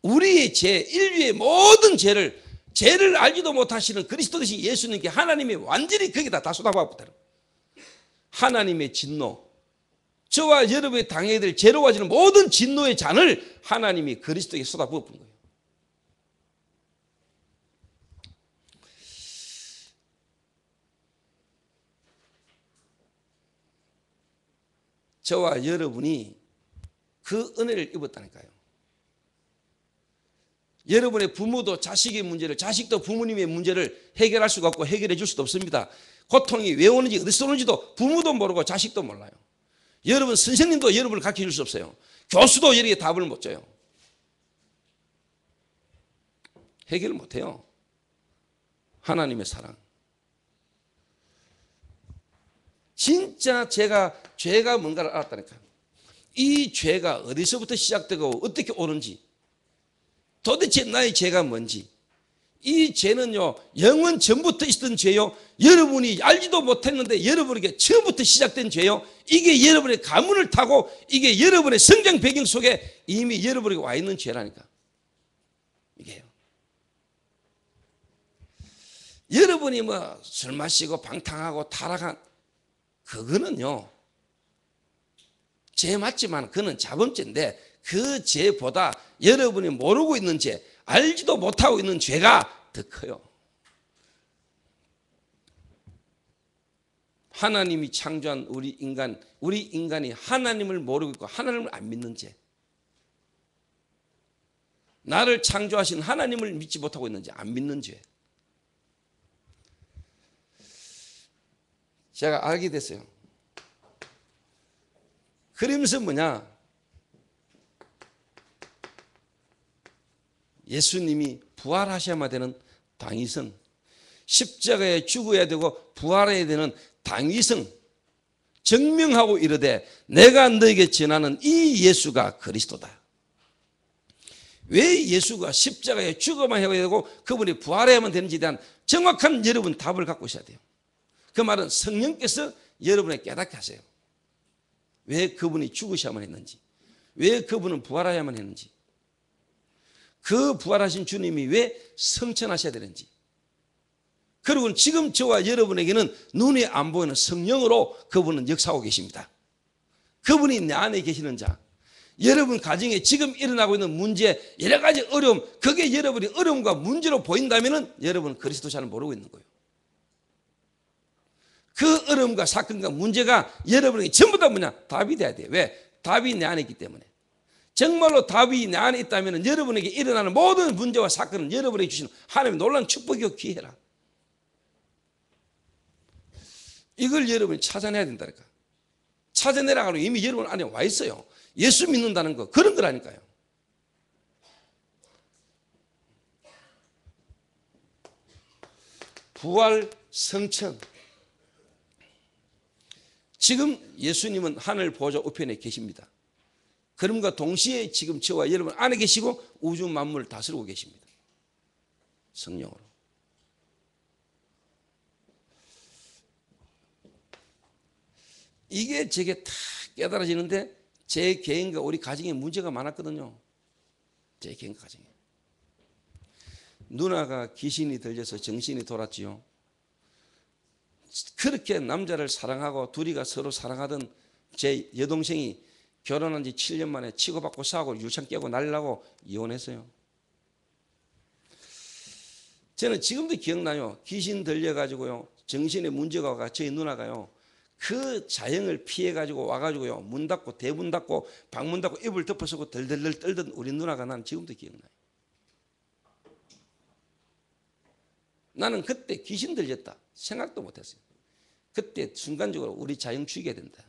우리의 죄, 인류의 모든 죄를 알지도 못하시는 그리스도 되신 예수님께 하나님이 완전히 거기다 다 쏟아부었다. 하나님의 진노, 저와 여러분이 당해야 될 죄로 와지는 모든 진노의 잔을 하나님이 그리스도에게 쏟아부은 거예요. 저와 여러분이 그 은혜를 입었다니까요. 여러분의 부모도 자식의 문제를, 자식도 부모님의 문제를 해결할 수가 없고 해결해 줄 수도 없습니다. 고통이 왜 오는지 어디서 오는지도 부모도 모르고 자식도 몰라요. 여러분 선생님도 여러분을 가르쳐 줄 수 없어요. 교수도 여기에 답을 못 줘요. 해결을 못 해요. 하나님의 사랑. 진짜 죄가 뭔가를 알았다니까요. 이 죄가 어디서부터 시작되고 어떻게 오는지, 도대체 나의 죄가 뭔지, 이 죄는요 영원 전부터 있었던 죄요, 여러분이 알지도 못했는데 여러분에게 처음부터 시작된 죄요, 이게 여러분의 가문을 타고 이게 여러분의 성장 배경 속에 이미 여러분에게 와 있는 죄라니까. 이게요. 여러분이 뭐 술 마시고 방탕하고 타락한 그거는요 죄 맞지만 그는 자범죄인데, 그 죄보다 여러분이 모르고 있는 죄, 알지도 못하고 있는 죄가 더 커요. 하나님이 창조한 우리 인간이 하나님을 모르고 있고 하나님을 안 믿는 죄, 나를 창조하신 하나님을 믿지 못하고 있는 죄, 안 믿는 죄. 제가 알게 됐어요. 그러면서 뭐냐, 예수님이 부활하셔야만 되는 당위성, 십자가에 죽어야 되고 부활해야 되는 당위성 증명하고 이르되 내가 너에게 전하는 이 예수가 그리스도다. 왜 예수가 십자가에 죽어만 해야 되고 그분이 부활해야만 되는지에 대한 정확한 여러분 답을 갖고 있어야 돼요. 그 말은 성령께서 여러분에게 깨닫게 하세요. 왜 그분이 죽으셔야만 했는지, 왜 그분은 부활해야만 했는지, 그 부활하신 주님이 왜 성천하셔야 되는지, 그리고 지금 저와 여러분에게는 눈에 안 보이는 성령으로 그분은 역사하고 계십니다. 그분이 내 안에 계시는 자, 여러분 가정에 지금 일어나고 있는 문제, 여러 가지 어려움, 그게 여러분이 어려움과 문제로 보인다면 여러분은 그리스도 잘 모르고 있는 거예요. 그 어려움과 사건과 문제가 여러분에게 전부 다 뭐냐? 답이 돼야 돼요. 왜? 답이 내 안에 있기 때문에. 정말로 답이 내 안에 있다면 여러분에게 일어나는 모든 문제와 사건은 여러분에게 주시는 하나님의 놀라운 축복이고 기회라. 이걸 여러분이 찾아내야 된다니까. 찾아내라고 이미 여러분 안에 와 있어요. 예수 믿는다는 거 그런 거라니까요. 부활 성천. 지금 예수님은 하늘 보좌 우편에 계십니다. 그럼과 동시에 지금 저와 여러분 안에 계시고 우주 만물을 다스리고 계십니다. 성령으로. 이게 제게 다 깨달아지는데 제 개인과 우리 가정에 문제가 많았거든요. 제 개인 가정에. 누나가 귀신이 들려서 정신이 돌았지요. 그렇게 남자를 사랑하고 둘이가 서로 사랑하던 제 여동생이 결혼한 지 7년 만에 치고받고 싸우고 유창 깨고 난리나고 이혼했어요. 저는 지금도 기억나요. 귀신 들려가지고요. 정신에 문제가 와가 저희 누나가요. 그 자영을 피해가지고 와가지고요. 문 닫고 대문 닫고 방문 닫고 이불 덮어쓰고 덜덜덜 떨던 우리 누나가 난 지금도 기억나요. 나는 그때 귀신 들렸다 생각도 못했어요. 그때 순간적으로 우리 자영 죽여야 된다.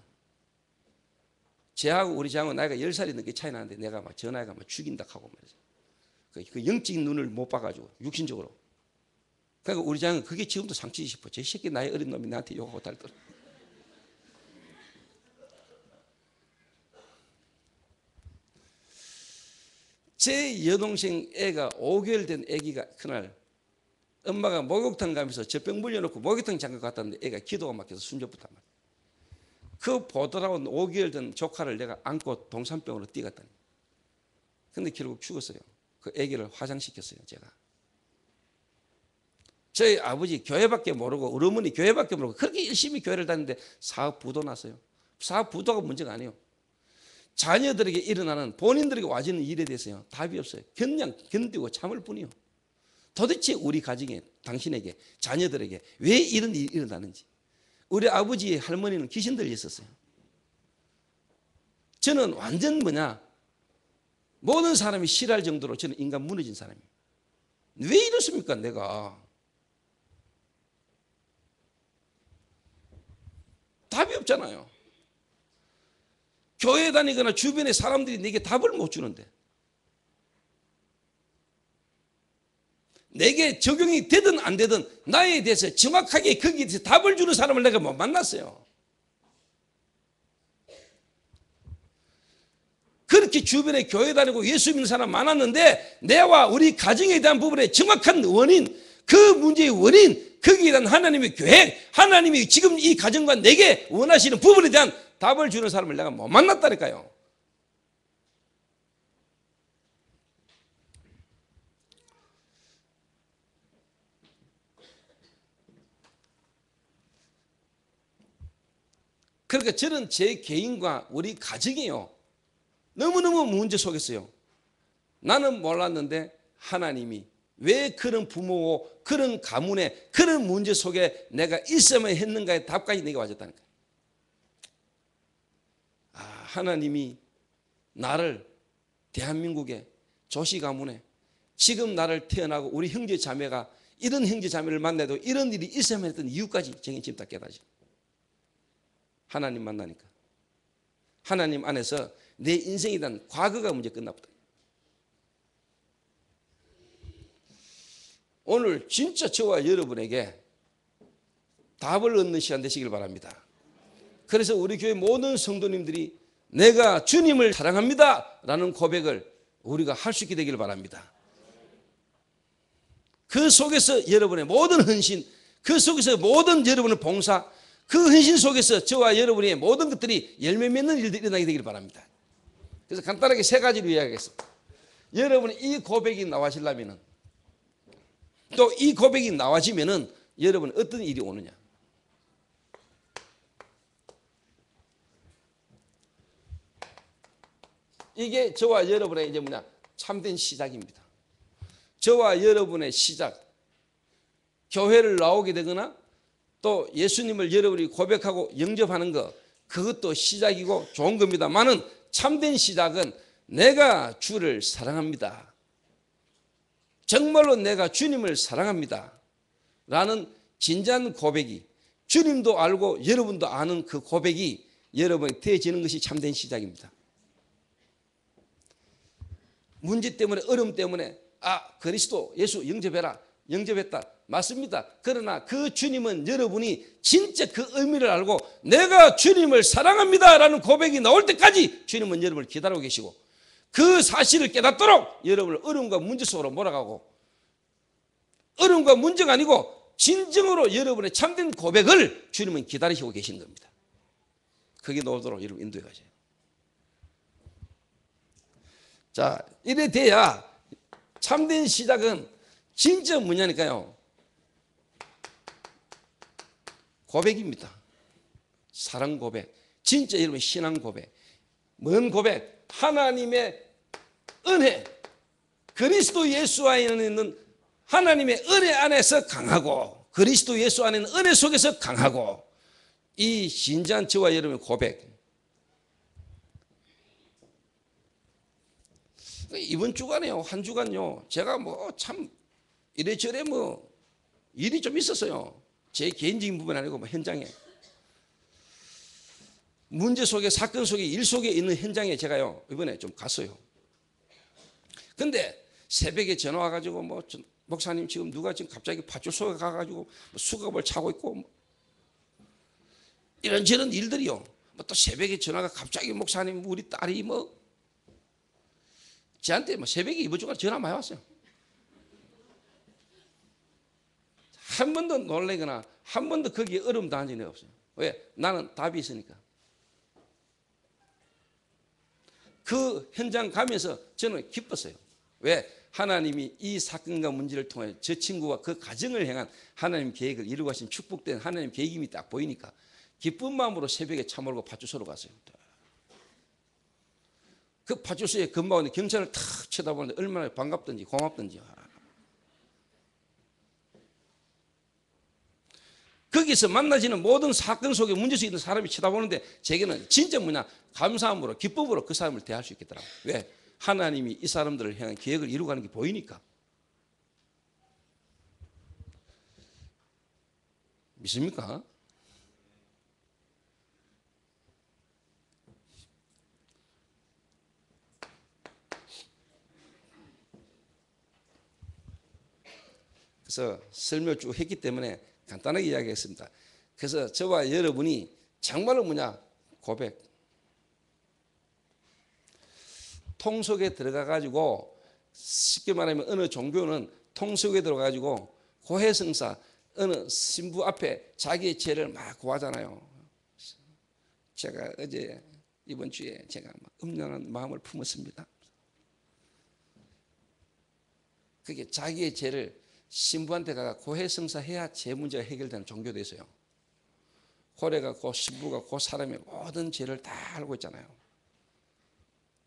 쟤하고 우리 자영은 나이가 10살이 넘게 차이 나는데 내가 막 저 나이가 막 죽인다 하고 말이죠. 그 영적인 눈을 못 봐가지고 육신적으로. 그러니까 우리 자영은 그게 지금도 상처지 싶어. 저 새끼 나이 어린 놈이 나한테 욕하고 달더라. 제 여동생 애가 5개월 된 애기가 그날 엄마가 목욕탕 가면서 젖병 물려놓고 목욕탕 잠깐 갔다는데 애가 기도가 막혀서 숨졌단 말이야. 그 보더라고 5개월 된 조카를 내가 안고 동산병으로 뛰갔다니. 근데 결국 죽었어요. 그 애기를 화장시켰어요, 제가. 저희 아버지 교회밖에 모르고 우리 어머니 교회밖에 모르고 그렇게 열심히 교회를 다니는데 사업 부도 났어요. 사업 부도가 문제가 아니에요. 자녀들에게 일어나는 본인들에게 와지는 일에 대해서요. 답이 없어요. 그냥 견디고 참을 뿐이요. 도대체 우리 가정에 당신에게 자녀들에게 왜 이런 일이 일어나는지. 우리 아버지 할머니는 귀신 들렸었어요. 저는 완전 뭐냐 모든 사람이 싫어할 정도로 저는 인간 무너진 사람이에요. 왜 이렇습니까 내가. 답이 없잖아요. 교회 다니거나 주변의 사람들이 내게 답을 못 주는데 내게 적용이 되든 안 되든 나에 대해서 정확하게 거기에 대해서 답을 주는 사람을 내가 못 만났어요. 그렇게 주변에 교회 다니고 예수 믿는 사람 많았는데 내와 우리 가정에 대한 부분에 정확한 원인, 그 문제의 원인, 거기에 대한 하나님의 계획, 하나님이 지금 이 가정과 내게 원하시는 부분에 대한 답을 주는 사람을 내가 못 만났다니까요. 그러니까 저는 제 개인과 우리 가정이요. 너무너무 문제 속에서요. 나는 몰랐는데 하나님이 왜 그런 부모고 그런 가문에 그런 문제 속에 내가 있어야만 했는가의 답까지 내게 와줬다는 거예요. 아, 하나님이 나를 대한민국의 조씨 가문에 지금 나를 태어나고 우리 형제 자매가 이런 형제 자매를 만나도 이런 일이 있어야만 했던 이유까지 저는 지금 다 깨닫죠. 하나님 만나니까. 하나님 안에서 내 인생에 대한 과거가 문제 끝나보다. 오늘 진짜 저와 여러분에게 답을 얻는 시간 되시길 바랍니다. 그래서 우리 교회 모든 성도님들이 내가 주님을 사랑합니다 라는 고백을 우리가 할 수 있게 되기를 바랍니다. 그 속에서 여러분의 모든 헌신, 그 속에서 모든 여러분의 봉사, 그 헌신 속에서 저와 여러분의 모든 것들이 열매 맺는 일들이 일어나게 되기를 바랍니다. 그래서 간단하게 세 가지로 이야기하겠습니다. 여러분이 이 고백이 나와지려면, 또 이 고백이 나와지면은 여러분 어떤 일이 오느냐. 이게 저와 여러분의 이제 참된 시작입니다. 저와 여러분의 시작, 교회를 나오게 되거나 또 예수님을 여러분이 고백하고 영접하는 것, 그것도 시작이고 좋은 겁니다만은 참된 시작은 내가 주를 사랑합니다, 정말로 내가 주님을 사랑합니다 라는 진지한 고백이, 주님도 알고 여러분도 아는 그 고백이 여러분이 되어지는 것이 참된 시작입니다. 문제 때문에, 어려움 때문에 그리스도 예수 영접해라, 영접했다, 맞습니다. 그러나 그 주님은 여러분이 진짜 그 의미를 알고 내가 주님을 사랑합니다 라는 고백이 나올 때까지 주님은 여러분을 기다리고 계시고, 그 사실을 깨닫도록 여러분을 어려움과 문제 속으로 몰아가고, 어려움과 문제가 아니고 진정으로 여러분의 참된 고백을 주님은 기다리시고 계시는 겁니다. 그게 나오도록 여러분 인도해 가세요. 자, 이래 돼야 참된 시작은 진짜 뭐냐니까요, 고백입니다. 사랑 고백, 진짜 여러분 신앙 고백. 뭔 고백? 하나님의 은혜, 그리스도 예수 안에 있는 하나님의 은혜 안에서 강하고, 그리스도 예수 안에 있는 은혜 속에서 강하고, 이 진지한 저와 여러분의 고백. 이번 주간에요, 한 주간요, 제가 참 이래저래 일이 좀 있었어요. 제 개인적인 부분 아니고 현장에, 문제 속에, 사건 속에, 일 속에 있는 현장에 제가요 이번에 좀 갔어요. 근데 새벽에 전화 와가지고 목사님 지금 누가 지금 갑자기 파출소에 가가지고 수갑을 차고 있고 이런저런 일들이요. 또 새벽에 전화가 갑자기 목사님 우리 딸이 저한테 새벽에 이번 주간 전화 많이 왔어요. 한 번도 놀래거나 한 번도 거기에 어려움 당한 적이 없어요. 왜? 나는 답이 있으니까. 그 현장 가면서 저는 기뻤어요. 왜? 하나님이 이 사건과 문제를 통해 저 친구와 그 가정을 향한 하나님 계획을 이루고 하신 축복된 하나님 계획임이 딱 보이니까 기쁜 마음으로 새벽에 차 몰고 파출소로 갔어요. 그 파출소에 근무하는데 경찰을 탁 쳐다보는데 얼마나 반갑던지 고맙던지. 거기서 만나지는 모든 사건 속에 문제 속에 있는 사람이 쳐다보는데 제게는 진짜 감사함으로, 기쁨으로 그 사람을 대할 수 있겠더라고요. 왜? 하나님이 이 사람들을 향한 계획을 이루어가는 게 보이니까. 믿습니까? 그래서 설명을 쭉 했기 때문에 간단하게 이야기했습니다. 그래서 저와 여러분이 정말로 고백. 통 속에 들어가 가지고, 쉽게 말하면 어느 종교는 통 속에 들어가 가지고 고해성사 어느 신부 앞에 자기의 죄를 막 고하잖아요. 제가 이번 주에 제가 음란한 마음을 품었습니다. 그게 자기의 죄를 신부한테 가서 고해성사 해야 죄 문제가 해결되는 종교도 있어요. 고래가 그 신부가 그 사람의 모든 죄를 다 알고 있잖아요.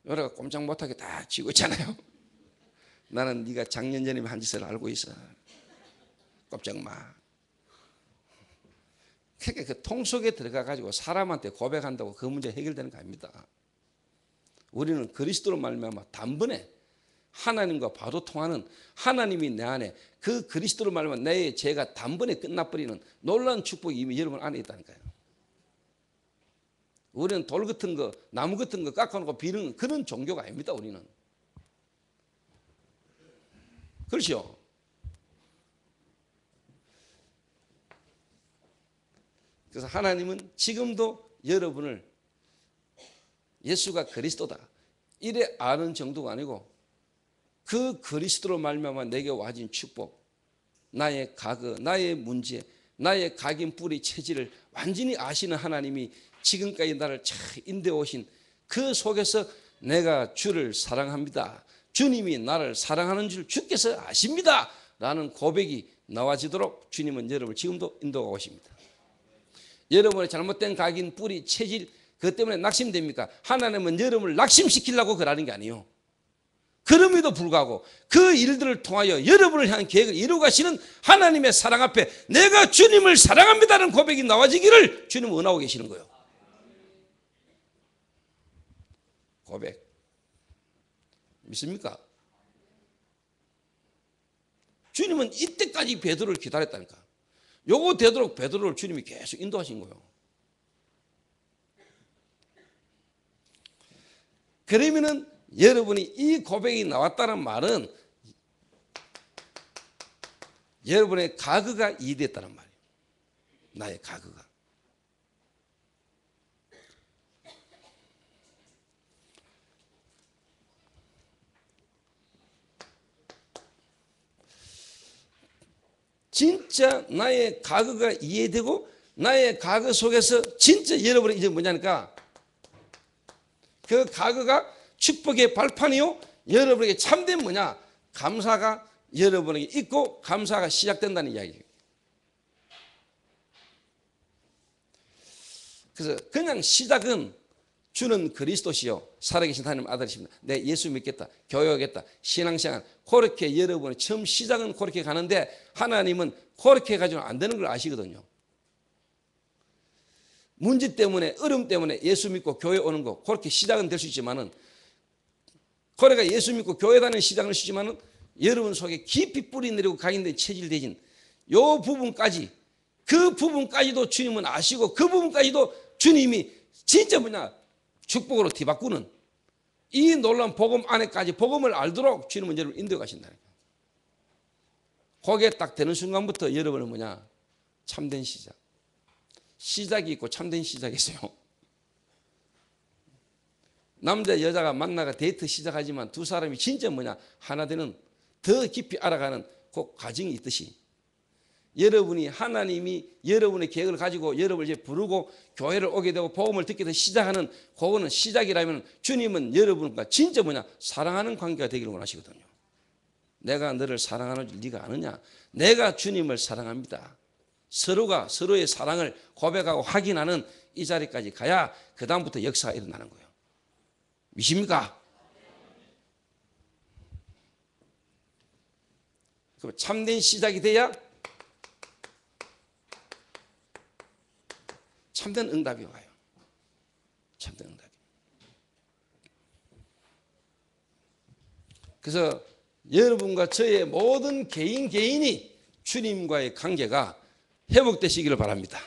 여러가 꼼짝 못하게 다 쥐고 있잖아요. 나는 네가 작년 전에 한 짓을 알고 있어. 꼼짝 마. 그러니까 그 통 속에 들어가 가지고 사람한테 고백한다고 그 문제 해결되는 거 아닙니다. 우리는 그리스도로 말미암아 단번에 하나님과 바로 통하는, 하나님이 내 안에, 그 그리스도로 말하면 내 죄가 단번에 끝나버리는 놀라운 축복이 이미 여러분 안에 있다니까요. 우리는 돌 같은 거, 나무 같은 거 깎아놓고 비는 그런 종교가 아닙니다. 우리는. 그렇죠? 그래서 하나님은 지금도 여러분을 예수가 그리스도다 이래 아는 정도가 아니고 그 그리스도로 말미암아 내게 와진 축복, 나의 과거, 나의 문제, 나의 각인 뿌리 체질을 완전히 아시는 하나님이 지금까지 나를 잘 인도해 오신 그 속에서 내가 주를 사랑합니다. 주님이 나를 사랑하는 줄 주께서 아십니다. 라는 고백이 나와지도록 주님은 여러분을 지금도 인도하고 오십니다. 여러분의 잘못된 각인 뿌리 체질 그것 때문에 낙심됩니까? 하나님은 여러분을 낙심시키려고 그러는 게 아니에요. 그럼에도 불구하고 그 일들을 통하여 여러분을 향한 계획을 이루가시는 하나님의 사랑 앞에 내가 주님을 사랑합니다는 고백이 나와지기를 주님은 원하고 계시는 거예요. 고백 믿습니까? 주님은 이때까지 베드로를 기다렸다니까. 요거 되도록 베드로를 주님이 계속 인도하신 거예요. 그러면은 여러분이 이 고백이 나왔다는 말은 여러분의 과거가 이해됐다는 말이에요. 나의 과거가. 진짜 나의 과거가 이해되고 나의 과거 속에서 진짜 여러분이 이제 뭐냐니까 그 과거가 축복의 발판이요 여러분에게 참된 뭐냐 감사가 여러분에게 있고 감사가 시작된다는 이야기예요. 그래서 그냥 시작은 주는 그리스도시요 살아계신 하나님 아들이십니다. 내 예수 믿겠다 교회 오겠다 신앙생활 그렇게 여러분의 처음 시작은 그렇게 가는데 하나님은 그렇게 가지고는 안 되는 걸 아시거든요. 문제 때문에 어려움 때문에 예수 믿고 교회 오는 거 그렇게 시작은 될 수 있지만은 그래가 예수 믿고 교회 다니는 시작은 있지만은 여러분 속에 깊이 뿌리 내리고 각인된 체질되진 요 부분까지 그 부분까지도 주님은 아시고 그 부분까지도 주님이 진짜 뭐냐 축복으로 뒤바꾸는 이 놀라운 복음 안에까지 복음을 알도록 주님은 여러분을 인도해 가신다니까. 거기에 딱 되는 순간부터 여러분은 뭐냐 참된 시작. 시작이 있고 참된 시작이 있어요. 남자 여자가 만나가 데이트 시작하지만 두 사람이 진짜 뭐냐 하나 되는 더 깊이 알아가는 그 과정이 있듯이 여러분이 하나님이 여러분의 계획을 가지고 여러분을 이제 부르고 교회를 오게 되고 복음을 듣게 돼서 시작하는 그거는 시작이라면 주님은 여러분과 진짜 뭐냐 사랑하는 관계가 되기를 원하시거든요. 내가 너를 사랑하는 줄 네가 아느냐? 내가 주님을 사랑합니다. 서로가 서로의 사랑을 고백하고 확인하는 이 자리까지 가야 그 다음부터 역사가 일어나는 거예요. 믿습니까? 그럼 참된 시작이 돼야 참된 응답이 와요. 참된 응답이. 그래서 여러분과 저의 모든 개인이 주님과의 관계가 회복되시기를 바랍니다.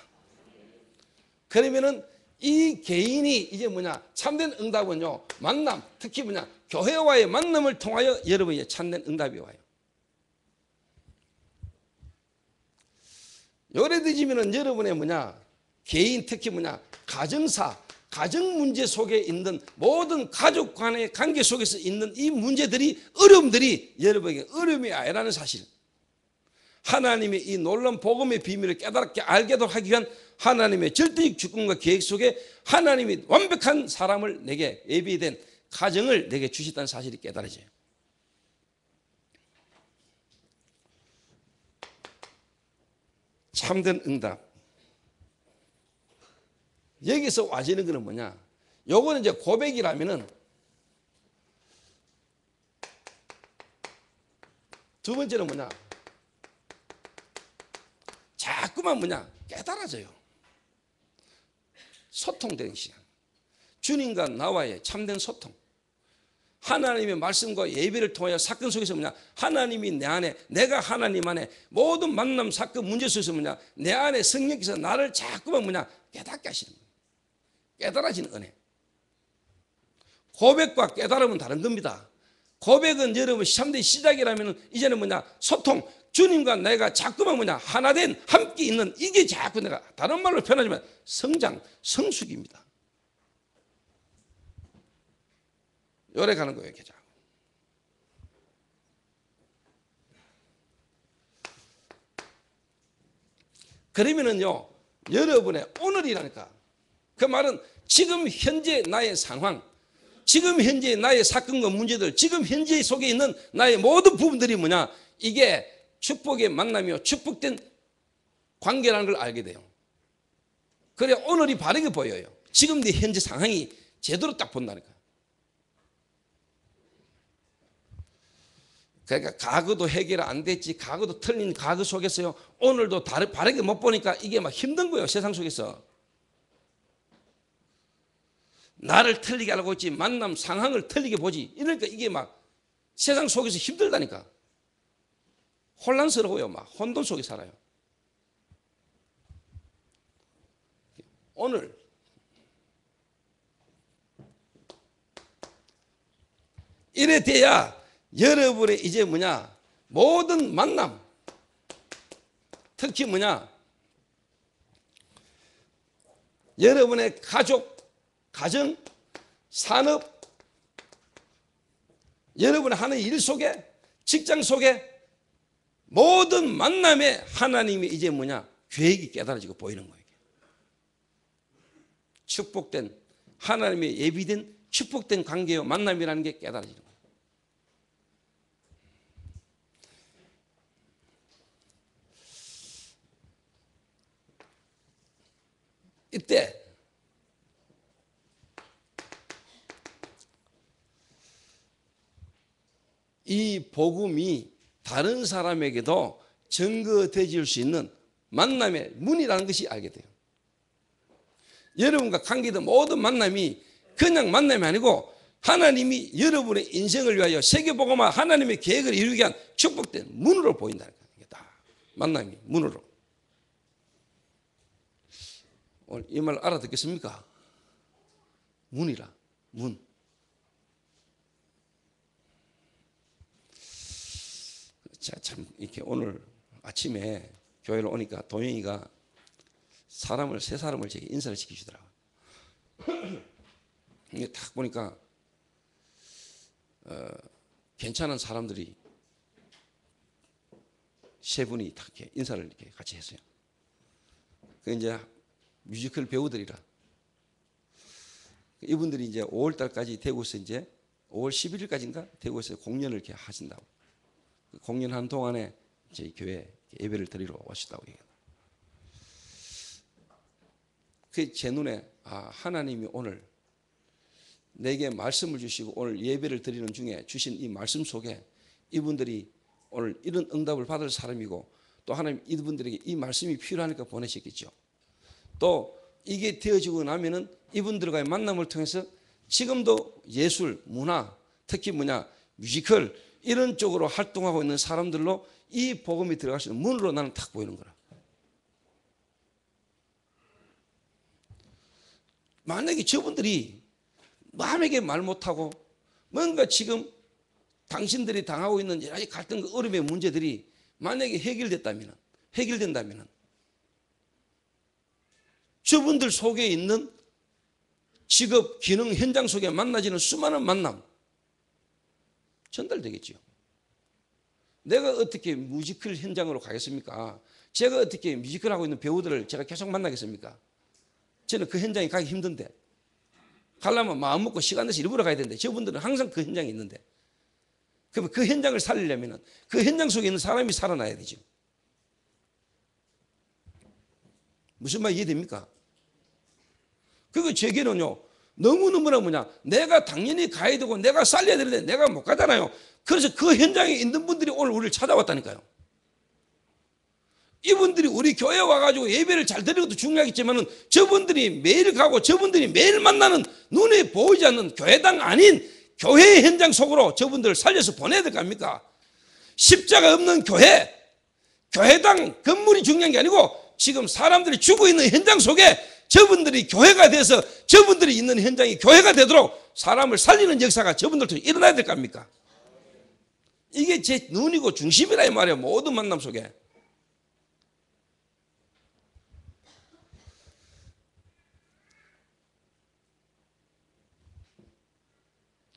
그러면은 이 개인이 이제 뭐냐 참된 응답은요 만남 특히 뭐냐 교회와의 만남을 통하여 여러분의 참된 응답이 와요. 요래 되지면은 여러분의 뭐냐 개인 특히 뭐냐 가정사 가정 문제 속에 있는 모든 가족 간의 관계 속에서 있는 이 문제들이 어려움들이 여러분에게 어려움이 아니라는 사실 하나님의 이 놀라운 복음의 비밀을 깨닫게 알게도 하기 위한 하나님의 절대적 주권과 계획 속에 하나님이 완벽한 사람을 내게 예비된 가정을 내게 주셨다는 사실이 깨달아져요. 참된 응답. 여기서 와지는 거는 뭐냐? 요거는 이제 고백이라면은 두 번째는 뭐냐? 자꾸만 뭐냐? 깨달아져요. 소통되는 시간. 주님과 나와의 참된 소통. 하나님의 말씀과 예배를 통하여 사건 속에서 뭐냐? 하나님이 내 안에, 내가 하나님 안에 모든 만남, 사건, 문제 속에서 뭐냐? 내 안에 성령께서 나를 자꾸만 뭐냐? 깨닫게 하시는 거예요. 깨달아지는 은혜. 고백과 깨달음은 다른 겁니다. 고백은 여러분 참된 시작이라면 이제는 뭐냐? 소통. 주님과 내가 자꾸만 뭐냐? 하나된 함께 있는 이게 자꾸 내가 다른 말로 표현하지만 성장, 성숙입니다. 요래 가는 거예요, 이렇게 자꾸. 그러면은요, 여러분의 오늘이라니까. 그 말은 지금 현재 나의 상황, 지금 현재 나의 사건과 문제들, 지금 현재 속에 있는 나의 모든 부분들이 뭐냐? 이게 축복의 만남이요, 축복된 관계라는 걸 알게 돼요. 그래 오늘이 바르게 보여요. 지금 내 현재 상황이 제대로 딱 본다니까. 그러니까 과거도 해결 안 됐지, 과거도 틀린 과거 속에서요, 오늘도 바르게 못 보니까 이게 막 힘든 거예요, 세상 속에서. 나를 틀리게 알고 있지, 만남 상황을 틀리게 보지. 이러니까 이게 막 세상 속에서 힘들다니까. 혼란스러워요, 막 혼돈 속에 살아요. 오늘 이래 돼야 여러분의 이제 뭐냐, 모든 만남, 특히 뭐냐, 여러분의 가족, 가정, 산업, 여러분의 하는 일 속에, 직장 속에 모든 만남에 하나님의 이제 뭐냐, 계획이 깨달아지고 보이는 거예요. 축복된, 하나님의 예비된 축복된 관계요, 만남이라는 게 깨달아지는 거예요. 이때 이 복음이 다른 사람에게도 증거되어질 수 있는 만남의 문이라는 것이 알게 돼요. 여러분과 관계된 모든 만남이 그냥 만남이 아니고 하나님이 여러분의 인생을 위하여 세계복음화 하나님의 계획을 이루기 위한 축복된 문으로 보인다는 거예요. 이게 다 만남이 문으로. 오늘 이 말 알아듣겠습니까? 문이라, 문. 제가 참 이렇게 오늘 아침에 교회를 오니까 도영이가 세 사람을 제게 인사를 시키시더라고요. 이게 딱 보니까 괜찮은 사람들이 세 분이 딱 이렇게 인사를 이렇게 같이 했어요. 그 이제 뮤지컬 배우들이라. 이분들이 이제 5월 달까지 대구에서 이제 5월 11일까지인가 대구에서 공연을 이렇게 하신다고. 그 공연하는 동안에 저희 교회 예배를 드리러 오시다고 얘기합니다. 그 제 눈에 하나님이 오늘 내게 말씀을 주시고 오늘 예배를 드리는 중에 주신 이 말씀 속에 이분들이 오늘 이런 응답을 받을 사람이고 또 하나님 이분들에게 이 말씀이 필요하니까 보내셨겠죠. 또 이게 되어지고 나면은 이분들과의 만남을 통해서 지금도 예술, 문화, 특히 뭐냐 뮤지컬 이런 쪽으로 활동하고 있는 사람들로 이 복음이 들어갈 수 있는 문으로 나는 딱 보이는 거라. 만약에 저분들이 남에게 말 못하고 뭔가 지금 당신들이 당하고 있는 여러 가지 갈등과 어려움의 문제들이 만약에 해결된다면 저분들 속에 있는 직업, 기능, 현장 속에 만나지는 수많은 만남 전달되겠죠. 내가 어떻게 뮤지컬 현장으로 가겠습니까? 제가 어떻게 뮤지컬 하고 있는 배우들을 제가 계속 만나겠습니까? 저는 그 현장에 가기 힘든데 가려면 마음 먹고 시간 내서 일부러 가야 되는데 저분들은 항상 그 현장에 있는데 그러면 그 현장을 살리려면 그 현장 속에 있는 사람이 살아나야 되죠. 무슨 말 이해됩니까? 그거 제게는요 너무너무나 뭐냐 내가 당연히 가야 되고 내가 살려야 되는데 내가 못 가잖아요. 그래서 그 현장에 있는 분들이 오늘 우리를 찾아왔다니까요. 이분들이 우리 교회에 와가지고 예배를 잘 드리는 것도 중요하겠지만은 저분들이 매일 가고 저분들이 매일 만나는 눈에 보이지 않는 교회당 아닌 교회의 현장 속으로 저분들을 살려서 보내야 될 거 아닙니까? 십자가 없는 교회, 교회당 건물이 중요한 게 아니고 지금 사람들이 죽어 있는 현장 속에 저분들이 교회가 돼서 저분들이 있는 현장이 교회가 되도록 사람을 살리는 역사가 저분들 통해 일어나야 될 거 아닙니까? 이게 제 눈이고 중심이라 이 말이에요. 모든 만남 속에.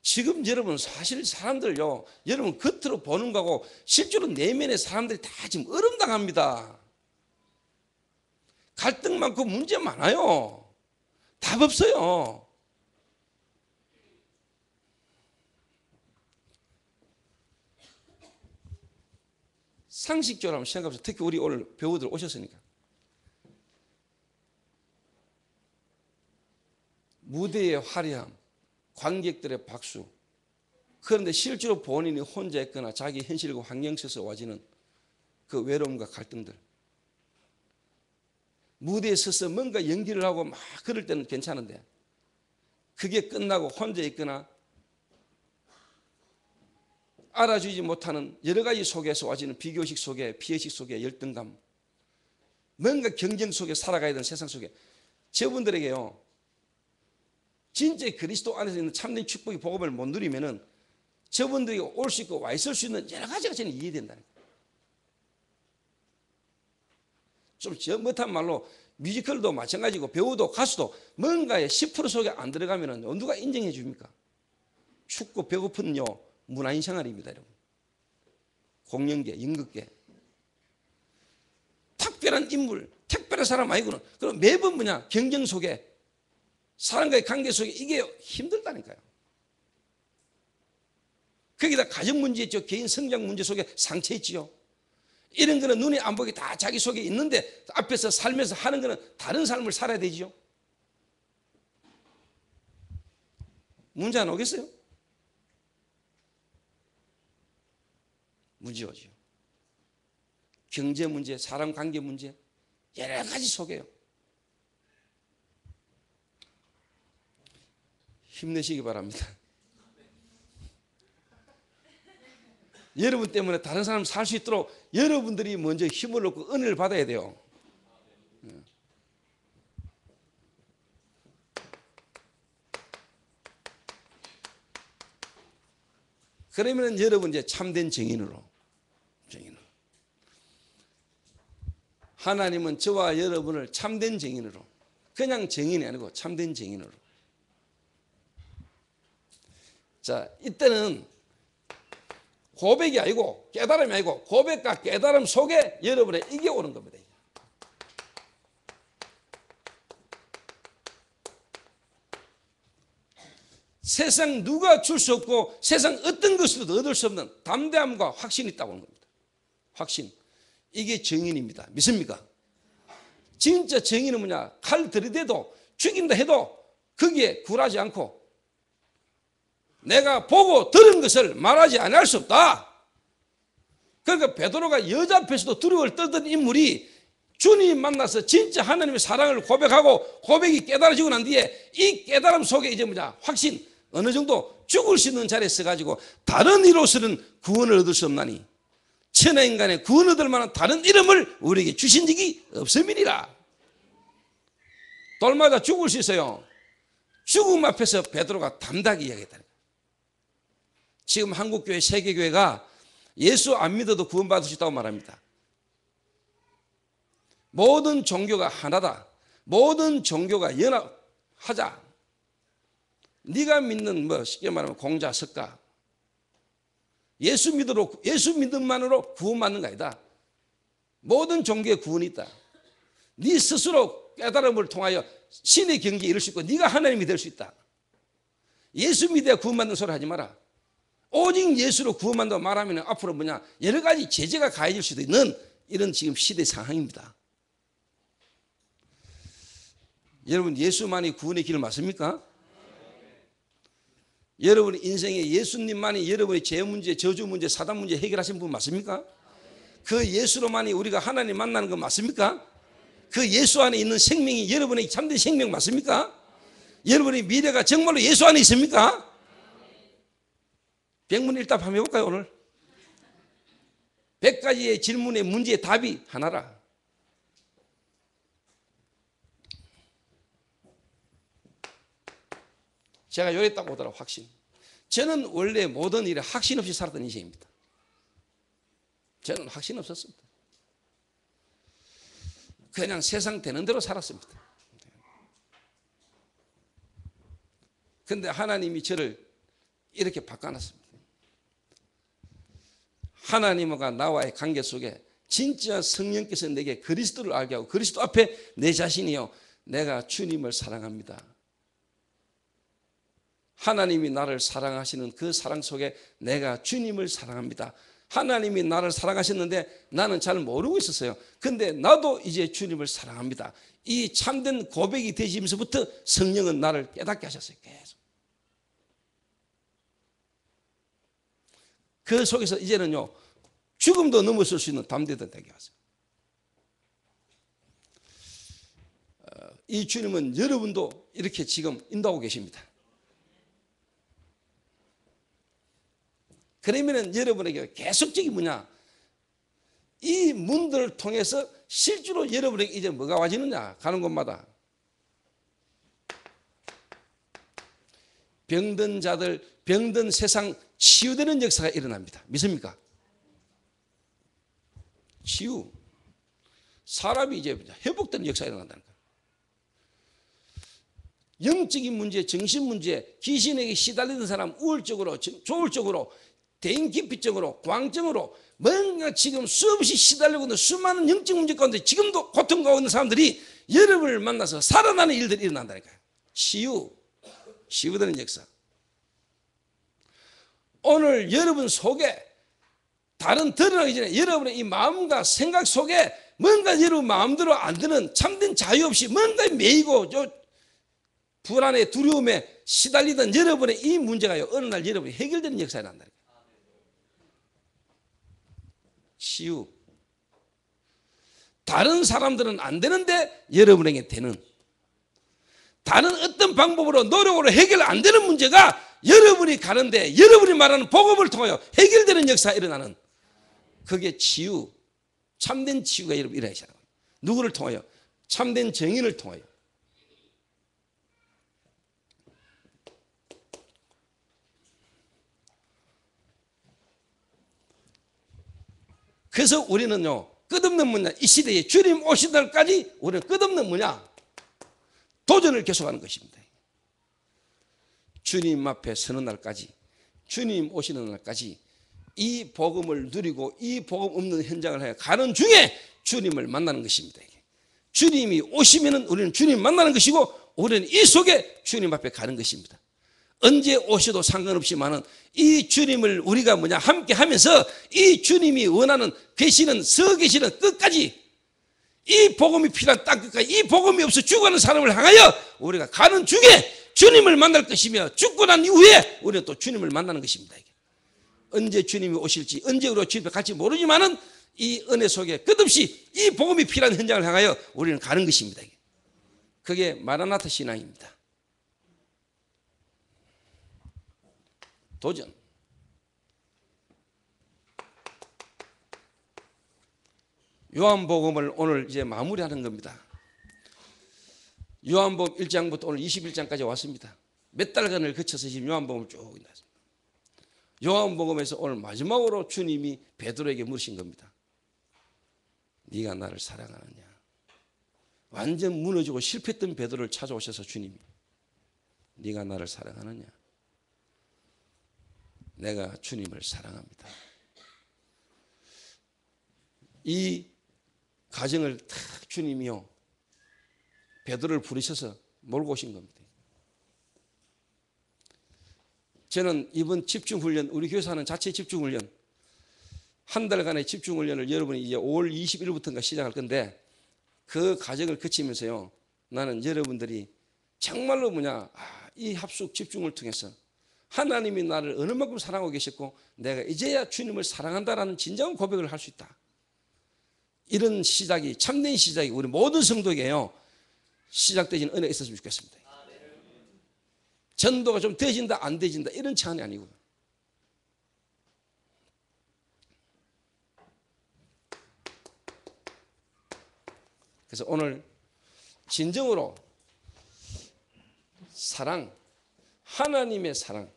지금 여러분 사실 사람들요, 여러분 겉으로 보는 거하고 실제로 내면의 사람들이 다 지금 얼음당합니다. 갈등 많고 문제 많아요. 답 없어요. 상식적으로 한번 생각해보세요. 특히 우리 오늘 배우들 오셨으니까. 무대의 화려함, 관객들의 박수. 그런데 실제로 본인이 혼자 있거나 자기 현실과 환경 속에서 와지는 그 외로움과 갈등들. 무대에 서서 뭔가 연기를 하고 막 그럴 때는 괜찮은데 그게 끝나고 혼자 있거나 알아주지 못하는 여러 가지 속에서 와지는 비교식 속에, 피해식 속에 열등감, 뭔가 경쟁 속에 살아가야 되는 세상 속에 저분들에게요, 진짜 그리스도 안에서 있는 참된 축복의 복음을 못 누리면은 저분들이 올 수 있고 와 있을 수 있는 여러 가지가 저는 이해된다는 거예요. 좀 못한 말로 뮤지컬도 마찬가지고 배우도 가수도 뭔가에 10% 속에 안 들어가면은 누가 인정해 줍니까? 춥고 배고픈요 문화인 생활입니다, 여러분. 공연계, 연극계. 특별한 인물, 특별한 사람 아니고는 그럼 매번 뭐냐 경쟁 속에 사람과의 관계 속에 이게 힘들다니까요. 거기다 가정 문제 있죠. 개인 성장 문제 속에 상처 있지요. 이런 거는 눈에 안 보게 다 자기 속에 있는데 앞에서 살면서 하는 거는 다른 삶을 살아야 되죠. 문제 안 오겠어요? 문제 오죠. 경제 문제, 사람 관계 문제, 여러 가지 속에요. 힘내시기 바랍니다. 여러분 때문에 다른 사람 살 수 있도록 여러분들이 먼저 힘을 얻고 은혜를 받아야 돼요. 그러면 여러분 이제 참된 증인으로. 하나님은 저와 여러분을 참된 증인으로, 그냥 증인이 아니고 참된 증인으로. 자, 이때는 고백이 아니고 깨달음이 아니고 고백과 깨달음 속에 여러분의 이게 오는 겁니다. 세상 누가 줄 수 없고 세상 어떤 것으로도 얻을 수 없는 담대함과 확신이 있다고 하는 겁니다. 확신. 이게 정인입니다. 믿습니까? 진짜 정인은 뭐냐? 칼 들이대도 죽인다 해도 거기에 굴하지 않고 내가 보고 들은 것을 말하지 않을 수 없다. 그러니까 베드로가 여자 앞에서도 두려움을 떨던 인물이 주님 만나서 진짜 하나님의 사랑을 고백하고 고백이 깨달아지고 난 뒤에 이 깨달음 속에 이제 뭐냐? 확신. 어느 정도 죽을 수 있는 자리에 서가지고 다른 이로서는 구원을 얻을 수 없나니 천하 인간의 구원 얻을 만한 다른 이름을 우리에게 주신 적이 없음이니라. 돌마다 죽을 수 있어요. 죽음 앞에서 베드로가 담대하게 이야기했다. 지금 한국교회, 세계교회가 예수 안 믿어도 구원받을 수 있다고 말합니다. 모든 종교가 하나다. 모든 종교가 연합하자. 네가 믿는 뭐 쉽게 말하면 공자, 석가, 예수 믿음만으로 구원받는 거 아니다. 모든 종교에 구원이 있다. 네 스스로 깨달음을 통하여 신의 경지에 이를 수 있고 네가 하나님이 될 수 있다. 예수 믿어야 구원받는 소리 하지 마라. 오직 예수로 구원받는다고 말하면 앞으로 뭐냐 여러 가지 제재가 가해질 수도 있는 이런 지금 시대 상황입니다. 여러분 예수만이 구원의 길을 맞습니까? 여러분의 인생에 예수님만이 여러분의 죄 문제, 저주 문제, 사단 문제 해결하신 분 맞습니까? 그 예수로만이 우리가 하나님 만나는 거 맞습니까? 그 예수 안에 있는 생명이 여러분의 참된 생명 맞습니까? 여러분의 미래가 정말로 예수 안에 있습니까? 100문 1답 한번 해볼까요 오늘? 100가지의 질문의 문제의 답이 하나라. 제가 요랬다고 하더라고 확신. 저는 원래 모든 일에 확신 없이 살았던 인생입니다. 저는 확신 없었습니다. 그냥 세상 되는 대로 살았습니다. 그런데 하나님이 저를 이렇게 바꿔놨습니다. 하나님과 나와의 관계 속에 진짜 성령께서 내게 그리스도를 알게 하고 그리스도 앞에 내 자신이요, 내가 주님을 사랑합니다. 하나님이 나를 사랑하시는 그 사랑 속에 내가 주님을 사랑합니다. 하나님이 나를 사랑하셨는데 나는 잘 모르고 있었어요. 근데 나도 이제 주님을 사랑합니다. 이 참된 고백이 되시면서부터 성령은 나를 깨닫게 하셨어요. 계속. 그 속에서 이제는요, 죽음도 넘어설 수 있는 담대한 되게 왔어요. 이 주님은 여러분도 이렇게 지금 인도하고 계십니다. 그러면은 여러분에게 계속적인 뭐냐, 이 문들을 통해서 실제로 여러분에게 이제 뭐가 와지느냐, 가는 곳마다 병든 자들, 병든 세상 치유되는 역사가 일어납니다. 믿습니까? 치유, 사람이 이제 회복되는 역사가 일어난다는 거예요. 영적인 문제, 정신 문제, 귀신에게 시달리는 사람, 우울적으로, 조울적으로, 대인기피증으로, 광증으로 뭔가 지금 수없이 시달리고 있는 수많은 영적 문제 가운데 지금도 고통받고 있는 사람들이 여러분을 만나서 살아나는 일들이 일어난다니까요. 치유되는 역사. 오늘 여러분 속에 다른 드러나기 전에 여러분의 이 마음과 생각 속에 뭔가 여러분 마음대로 안 되는 참된 자유 없이 뭔가 매이고 불안에 두려움에 시달리던 여러분의 이 문제가요, 어느 날 여러분이 해결되는 역사가 난다니까요. 치유. 다른 사람들은 안 되는데 여러분에게 되는, 다른 어떤 방법으로 노력으로 해결 안 되는 문제가 여러분이 가는데 여러분이 말하는 복음을 통하여 해결되는 역사가 일어나는, 그게 치유, 참된 치유가 여러분 일어나시는 거예요. 누구를 통하여? 참된 정인을 통하여. 그래서 우리는요, 끝없는 뭐냐, 이 시대에 주님 오신 날까지 우리는 끝없는 뭐냐, 도전을 계속하는 것입니다. 주님 앞에 서는 날까지, 주님 오시는 날까지 이 복음을 누리고 이 복음 없는 현장을 해 가는 중에 주님을 만나는 것입니다. 주님이 오시면은 우리는 주님 만나는 것이고, 우리는 이 속에 주님 앞에 가는 것입니다. 언제 오셔도 상관없지만은 이 주님을 우리가 뭐냐, 함께 하면서 이 주님이 원하는 계시는, 서 계시는 끝까지, 이 복음이 필요한 땅 끝까지, 이 복음이 없어 죽어가는 사람을 향하여 우리가 가는 중에 주님을 만날 것이며, 죽고 난 이후에 우리는 또 주님을 만나는 것입니다. 언제 주님이 오실지, 언제 우리가 주님 앞에 갈지 모르지만은 이 은혜 속에 끝없이 이 복음이 필요한 현장을 향하여 우리는 가는 것입니다. 그게 마라나타 신앙입니다. 도전. 요한복음을 오늘 이제 마무리하는 겁니다. 요한복음 1장부터 오늘 21장까지 왔습니다. 몇 달간을 거쳐서 지금 요한복음을 쭉 읽었습니다. 요한복음에서 오늘 마지막으로 주님이 베드로에게 물으신 겁니다. 네가 나를 사랑하느냐? 완전 무너지고 실패했던 베드로를 찾아오셔서 주님이, 네가 나를 사랑하느냐? 내가 주님을 사랑합니다. 이 가정을 탁 주님이요, 베드로를 부르셔서 몰고 오신 겁니다. 저는 이번 집중훈련, 우리 교회에서 하는 자체 집중훈련, 한 달간의 집중훈련을 여러분이 이제 5월 21일부터인가 시작할 건데, 그 과정을 거치면서요, 나는 여러분들이 정말로 뭐냐, 이 합숙 집중을 통해서 하나님이 나를 어느 만큼 사랑하고 계셨고 내가 이제야 주님을 사랑한다라는 진정한 고백을 할 수 있다. 이런 시작이, 참된 시작이 우리 모든 성도에게요, 시작되지는 은혜가 있었으면 좋겠습니다. 전도가 좀 되어진다 안 되어진다 이런 차원이 아니고요. 그래서 오늘 진정으로 사랑, 하나님의 사랑,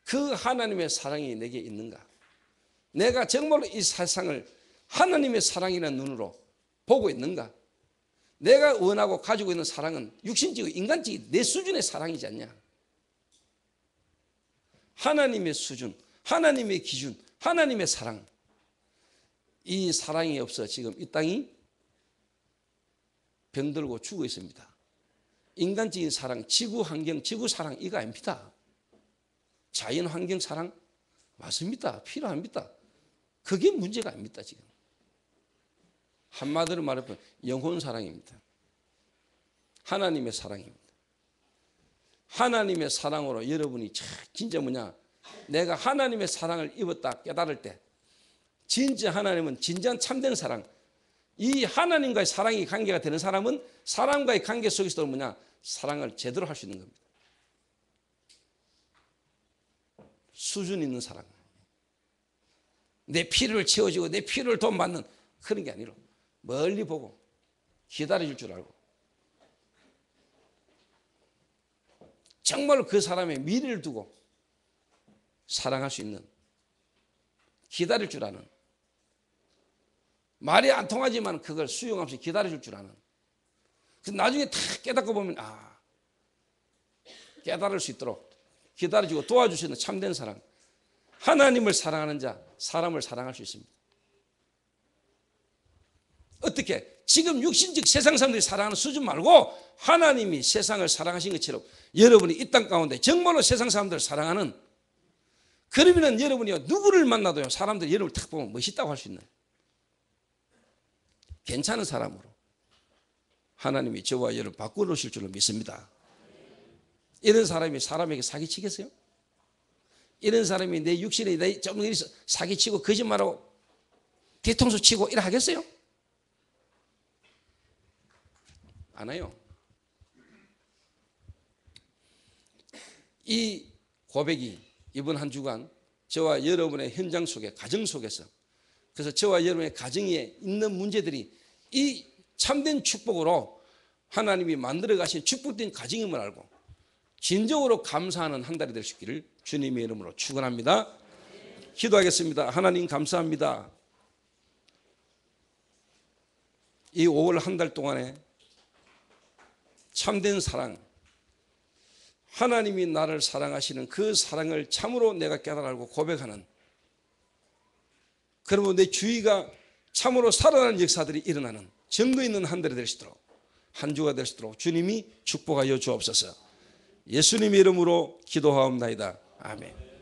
그 하나님의 사랑이 내게 있는가? 내가 정말로 이 세상을 하나님의 사랑이라는 눈으로 보고 있는가? 내가 원하고 가지고 있는 사랑은 육신적이고 인간적인 내 수준의 사랑이지 않냐? 하나님의 수준, 하나님의 기준, 하나님의 사랑. 이 사랑이 없어 지금 이 땅이 병들고 죽어 있습니다. 인간적인 사랑, 지구 환경, 지구 사랑 이거 아닙니다. 자연 환경 사랑 맞습니다. 필요합니다. 그게 문제가 아닙니다. 지금 한마디로 말하면 영혼 사랑입니다. 하나님의 사랑입니다. 하나님의 사랑으로 여러분이 진짜 뭐냐, 내가 하나님의 사랑을 입었다 깨달을 때 진짜 하나님은 진정한 참된 사랑, 이 하나님과의 사랑이 관계가 되는 사람은 사람과의 관계 속에서도 뭐냐, 사랑을 제대로 할 수 있는 겁니다. 수준 있는 사랑, 내 필요를 채워주고 내 필요를 돈받는 그런 게 아니라 멀리 보고 기다려줄 줄 알고 정말로 그 사람의 미래를 두고 사랑할 수 있는, 기다릴 줄 아는, 말이 안 통하지만 그걸 수용하면서 기다려줄 줄 아는, 나중에 다 깨닫고 보면 깨달을 수 있도록 기다려주고 도와줄 수 있는 참된 사랑, 하나님을 사랑하는 자 사람을 사랑할 수 있습니다. 어떻게? 지금 육신적 세상 사람들이 사랑하는 수준 말고 하나님이 세상을 사랑하신 것처럼 여러분이 이 땅 가운데 정말로 세상 사람들을 사랑하는, 그러면 여러분이 누구를 만나도요 사람들이 여러분을 딱 보면 멋있다고 할 수 있는 괜찮은 사람으로 하나님이 저와 여러분 바꿔놓으실 줄로 믿습니다. 이런 사람이 사람에게 사기치겠어요? 이런 사람이 내 육신에 내 좀 사기치고 거짓말하고 뒤통수 치고 이래 하겠어요? 안 해요. 이 고백이 이번 한 주간 저와 여러분의 현장 속에, 가정 속에서, 그래서 저와 여러분의 가정에 있는 문제들이 이 참된 축복으로 하나님이 만들어 가신 축복된 가정임을 알고 진정으로 감사하는 한 달이 될 수 있기를 주님의 이름으로 축원합니다. 기도하겠습니다. 하나님 감사합니다. 이 5월 한 달 동안에 참된 사랑, 하나님이 나를 사랑하시는 그 사랑을 참으로 내가 깨달아 알고 고백하는, 그러면 내 주위가 참으로 살아나는 역사들이 일어나는 증거 있는 한 달이 될 수 있도록, 한 주가 될 수 있도록 주님이 축복하여 주옵소서. 예수님의 이름으로 기도하옵나이다. 아멘.